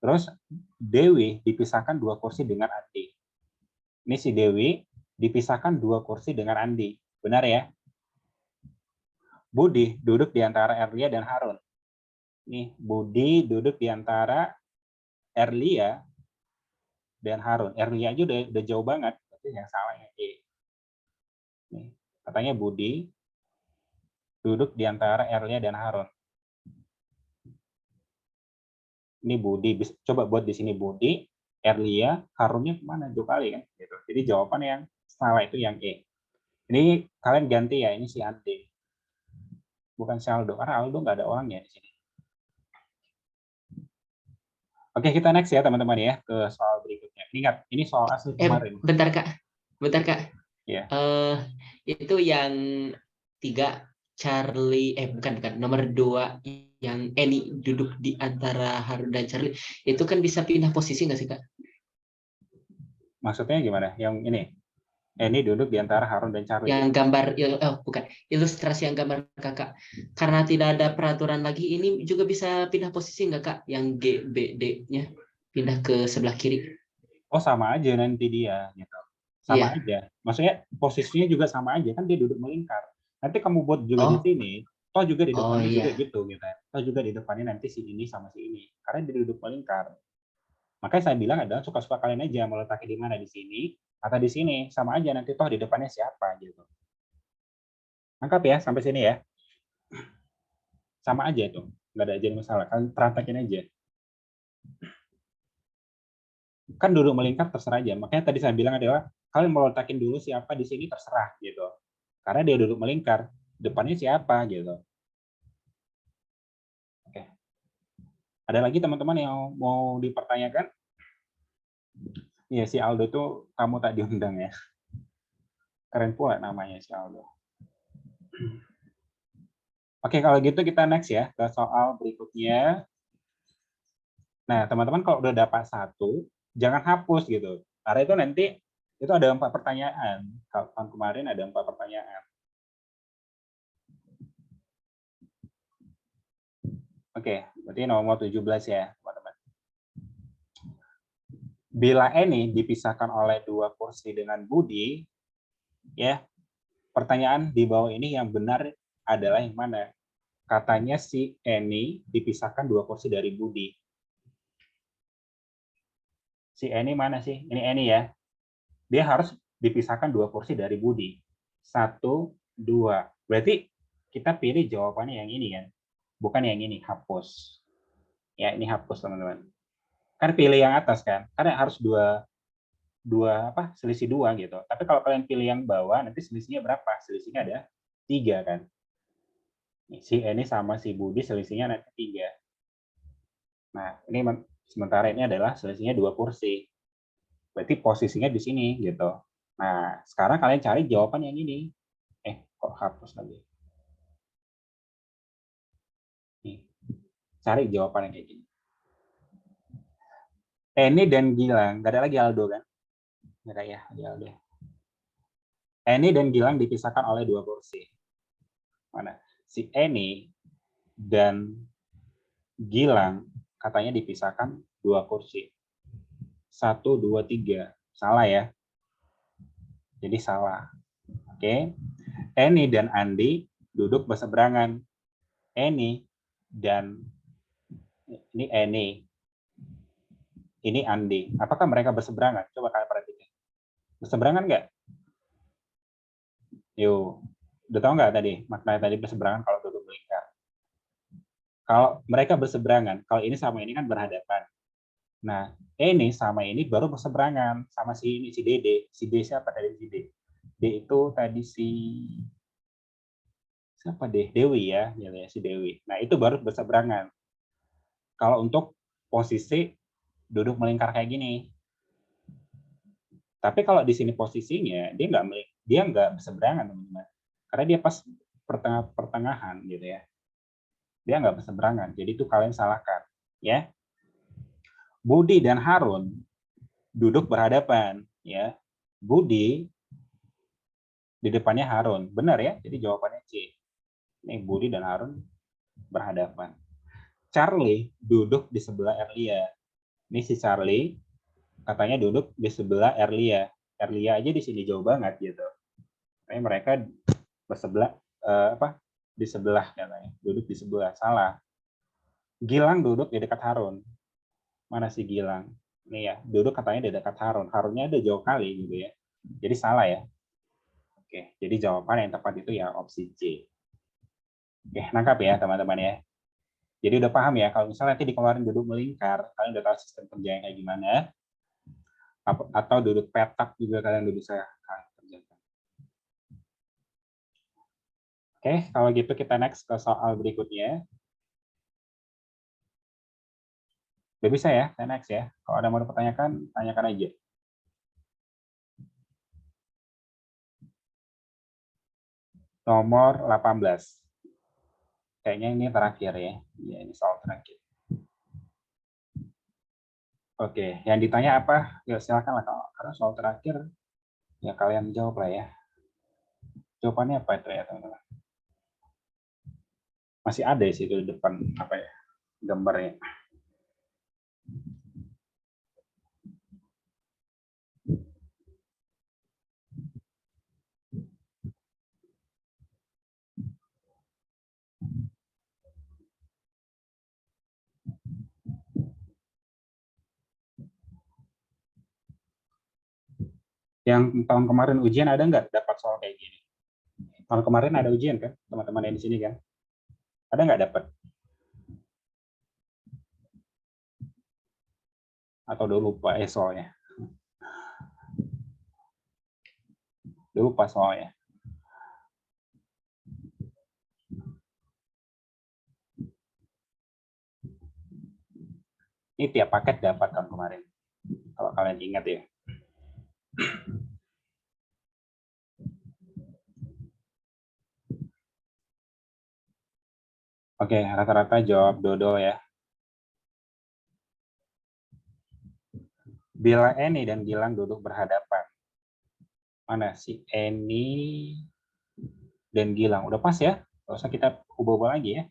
Terus Dewi dipisahkan 2 kursi dengan Andi. Ini si Dewi dipisahkan 2 kursi dengan Andi. Benar ya? Budi duduk di antara Erlia dan Harun. Nih, Budi duduk di antara Erlia dan Harun. Erlia aja udah jauh banget. Berarti yang salah ya E. Nih, katanya Budi duduk di antara Erlia dan Harun. Ini Budi, coba buat di sini Budi, Erlia, Harunnya kemana? 2 kali kan? Gitu. Jadi jawaban yang salah itu yang E. Ini kalian ganti ya, ini si Andi. Bukan si Aldo, karena Aldo nggak ada orangnya di sini. Oke, kita next ya teman-teman ya, ke soal berikutnya. Ingat, ini soal asli kemarin. Bentar Kak. Ya. Itu yang 3 Charlie, bukan, nomor 2 yang Eni duduk di antara Harun dan Charlie, itu kan bisa pindah posisi nggak sih Kak? Maksudnya gimana? Yang ini? Eni duduk di antara Harun dan Charlie. Yang gambar, bukan, ilustrasi yang gambar Kakak. Karena tidak ada peraturan lagi, ini juga bisa pindah posisi nggak Kak? Yang G, B, D-nya pindah ke sebelah kiri. Oh, sama aja nanti dia gitu. Sama aja. Maksudnya posisinya juga sama aja, kan dia duduk melingkar. Nanti kamu buat juga di sini, toh juga di depannya juga gitu. Toh juga di depannya nanti si ini sama si ini. Karena dia duduk melingkar. Makanya saya bilang adalah suka-suka kalian aja mau letaknya di mana, di sini atau di sini, sama aja nanti toh di depannya siapa gitu. Lengkap ya sampai sini ya. Sama aja itu, nggak ada aja masalah. Kalian praktekin aja. Kan duduk melingkar terserah aja. Makanya tadi saya bilang adalah kalian mau letakin dulu siapa di sini terserah gitu. Karena dia duduk melingkar, depannya siapa gitu. Oke. Ada lagi teman-teman yang mau dipertanyakan? Iya, si Aldo tuh kamu tak diundang ya. Keren pula namanya si Aldo. Oke, kalau gitu kita next ya ke soal berikutnya. Nah, teman-teman kalau udah dapat 1, jangan hapus gitu. Karena itu nanti itu ada 4 pertanyaan. Kalau tahun kemarin ada 4 pertanyaan. Oke, berarti nomor 17 ya, teman-teman. Bila Eni dipisahkan oleh 2 kursi dengan Budi, ya, pertanyaan di bawah ini yang benar adalah yang mana? Katanya si Eni dipisahkan 2 kursi dari Budi. Si Eni mana sih? Ini Eni ya. Dia harus dipisahkan 2 kursi dari Budi. 1, 2. Berarti kita pilih jawabannya yang ini kan. Bukan yang ini, hapus. Ya, ini hapus teman-teman. Kan pilih yang atas kan. Karena harus selisih 2 gitu. Tapi kalau kalian pilih yang bawah, nanti selisihnya berapa? Selisihnya ada 3 kan. Si Eni sama si Budi selisihnya nanti 3. Nah, ini sementara ini adalah selisihnya 2 kursi. Berarti posisinya di sini gitu. Nah, sekarang kalian cari jawaban yang ini. Kok hapus lagi? Nih, cari jawaban yang kayak gini. Eni dan Gilang, nggak ada lagi Aldo kan? Nggak ada ya, Aldo. Eni dan Gilang dipisahkan oleh 2 kursi. Mana? Si Eni dan Gilang katanya dipisahkan 2 kursi. 1, 2, 3. Salah ya. Jadi salah. Oke. Eni dan Andi duduk berseberangan. Eni dan ini Eni. Ini Andi. Apakah mereka berseberangan? Coba kalian perhatikan. Berseberangan nggak? Yuk. Udah tahu nggak tadi maknanya tadi berseberangan kalau duduk melingkar? Kalau mereka berseberangan, kalau ini sama ini kan berhadapan. Nah, ini sama ini baru berseberangan sama si ini, si Dede. Si D siapa tadi si D? D itu tadi si siapa deh? Dewi ya, si Dewi. Nah, itu baru berseberangan. Kalau untuk posisi duduk melingkar kayak gini. Tapi kalau di sini posisinya dia nggak berseberangan teman-teman. Karena dia pas pertengahan gitu ya. Dia nggak berseberangan. Jadi itu kalian salahkan, ya. Budi dan Harun duduk berhadapan, ya. Budi di depannya Harun. Benar ya? Jadi jawabannya C. Ini Budi dan Harun berhadapan. Charlie duduk di sebelah Erlia. Ini si Charlie katanya duduk di sebelah Erlia. Erlia aja di sini jauh banget gitu. Kayak mereka bersebelah di sebelah katanya. Duduk di sebelah. Salah. Gilang duduk di dekat Harun. Mana si Gilang? Ini ya, duduk katanya di dekat Harun. Harunnya ada jauh kali gitu ya. Jadi salah ya. Oke, jadi jawaban yang tepat itu ya opsi C. Oke, nangkap ya teman-teman ya. Jadi udah paham ya, kalau misalnya nanti dikeluarin duduk melingkar, kalian udah tahu sistem kerjanya kayak gimana. Atau duduk petak juga kalian udah bisa kerjakan. Oke, kalau gitu kita next ke soal berikutnya. Udah bisa ya, saya next ya. Kalau ada mau dipertanyakan, tanyakan aja. Nomor 18. Kayaknya ini terakhir ya. Ya, ini soal terakhir. Oke, yang ditanya apa? Ya silakan lah, karena soal terakhir ya kalian jawab lah ya. Jawabannya apa itu ya teman-teman? Masih ada sih di depan apa ya gambarnya. Yang tahun kemarin ujian ada nggak dapat soal kayak gini? Tahun kemarin ada ujian kan, teman-teman yang di sini kan? Ada nggak dapat? Atau udah lupa soalnya? Udah lupa soalnya. Ini tiap paket dapat tahun kemarin. Kalau kalian ingat ya. Oke, rata-rata jawab dodol ya. Bila Eni dan Gilang duduk berhadapan. Mana si Eni dan Gilang? Udah pas ya? Gak usah kita ubah-ubah lagi ya.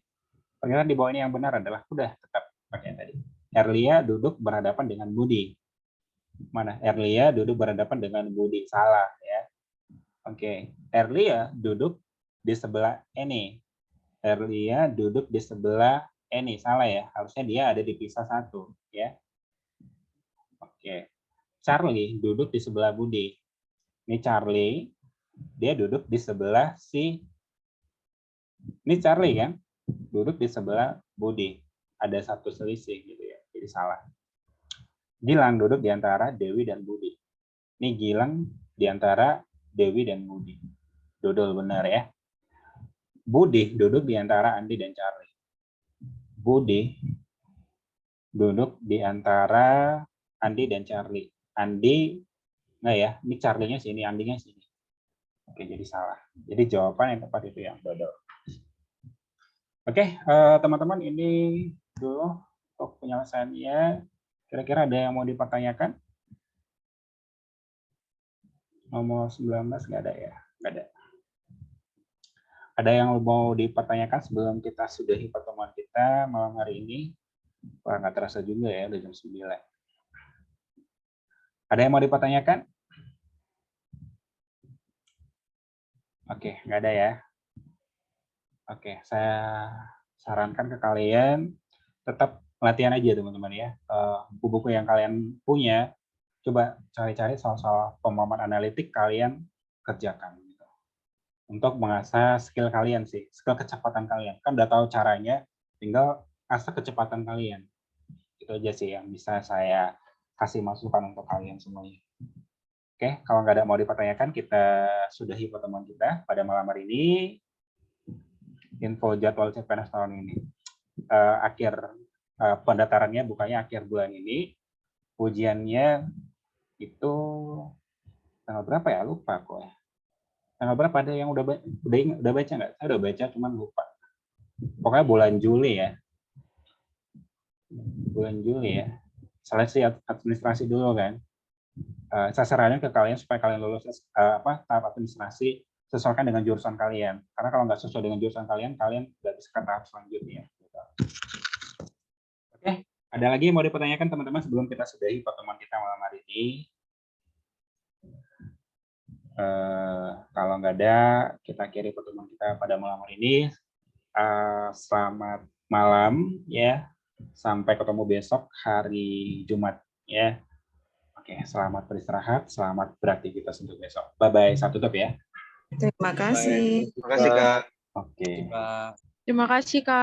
Ternyata di bawah ini yang benar adalah udah tetap pakai yang tadi. Erlia duduk berhadapan dengan Budi. Mana? Erlia duduk berhadapan dengan Budi. Salah ya. Oke. Erlia duduk di sebelah Eni. Erlia duduk di sebelah Eni. Salah ya. Harusnya dia ada dipisah satu ya. Oke. Charlie duduk di sebelah Budi. Ini Charlie, dia duduk di sebelah ini Charlie kan? Duduk di sebelah Budi. Ada satu selisih gitu ya. Jadi salah. Gilang duduk di antara Dewi dan Budi. Ini Gilang di antara Dewi dan Budi. Dodol benar ya. Budi duduk di antara Andi dan Charlie. Budi duduk di antara Andi dan Charlie. Andi, nah ya, ini Charlie-nya sini, Andinya sini. Oke, jadi salah. Jadi jawaban yang tepat itu yang dodol. Oke, teman-teman, ini dulu untuk penyelesaiannya. Kira-kira ada yang mau dipertanyakan? Nomor 19 nggak ada ya? Nggak ada. Ada yang mau dipertanyakan sebelum kita sudahi pertemuan kita malam hari ini? Wah, nggak terasa juga ya, udah jam 9. Ada yang mau dipertanyakan? Oke, nggak ada ya. Oke, saya sarankan ke kalian tetap latihan aja teman-teman ya. Buku-buku yang kalian punya, coba cari-cari soal-soal pemahaman analitik kalian kerjakan. Gitu. Untuk mengasah skill kalian sih, skill kecepatan kalian. Kan udah tahu caranya, tinggal asah kecepatan kalian. Itu aja sih yang bisa saya kasih masukan untuk kalian semuanya. Oke, kalau nggak ada mau dipertanyakan, kita sudahi pertemuan kita pada malam hari ini. Info jadwal CPNS tahun ini. Akhir pendaftarannya bukanya akhir bulan ini. Ujiannya itu tanggal berapa ya? Lupa kok ya. Tanggal berapa, ada yang udah baca nggak? Saya udah baca, cuman lupa. Pokoknya bulan Juli ya. Bulan Juli ya. Seleksi administrasi dulu kan. Saya saranin ke kalian supaya kalian lulus tahap administrasi sesuaikan dengan jurusan kalian. Karena kalau nggak sesuai dengan jurusan kalian, kalian nggak bisa ke tahap selanjutnya. Oke, Ada lagi yang mau dipertanyakan teman-teman sebelum kita sudahi pertemuan kita malam hari ini? Kalau nggak ada, kita akhiri pertemuan kita pada malam hari ini. Selamat malam ya. Sampai ketemu besok hari Jumat ya. Oke, selamat beristirahat, selamat beraktivitas untuk besok. Bye-bye, saya tutup ya. Terima kasih. Terima kasih, Kak. Oke. Terima kasih, Kak.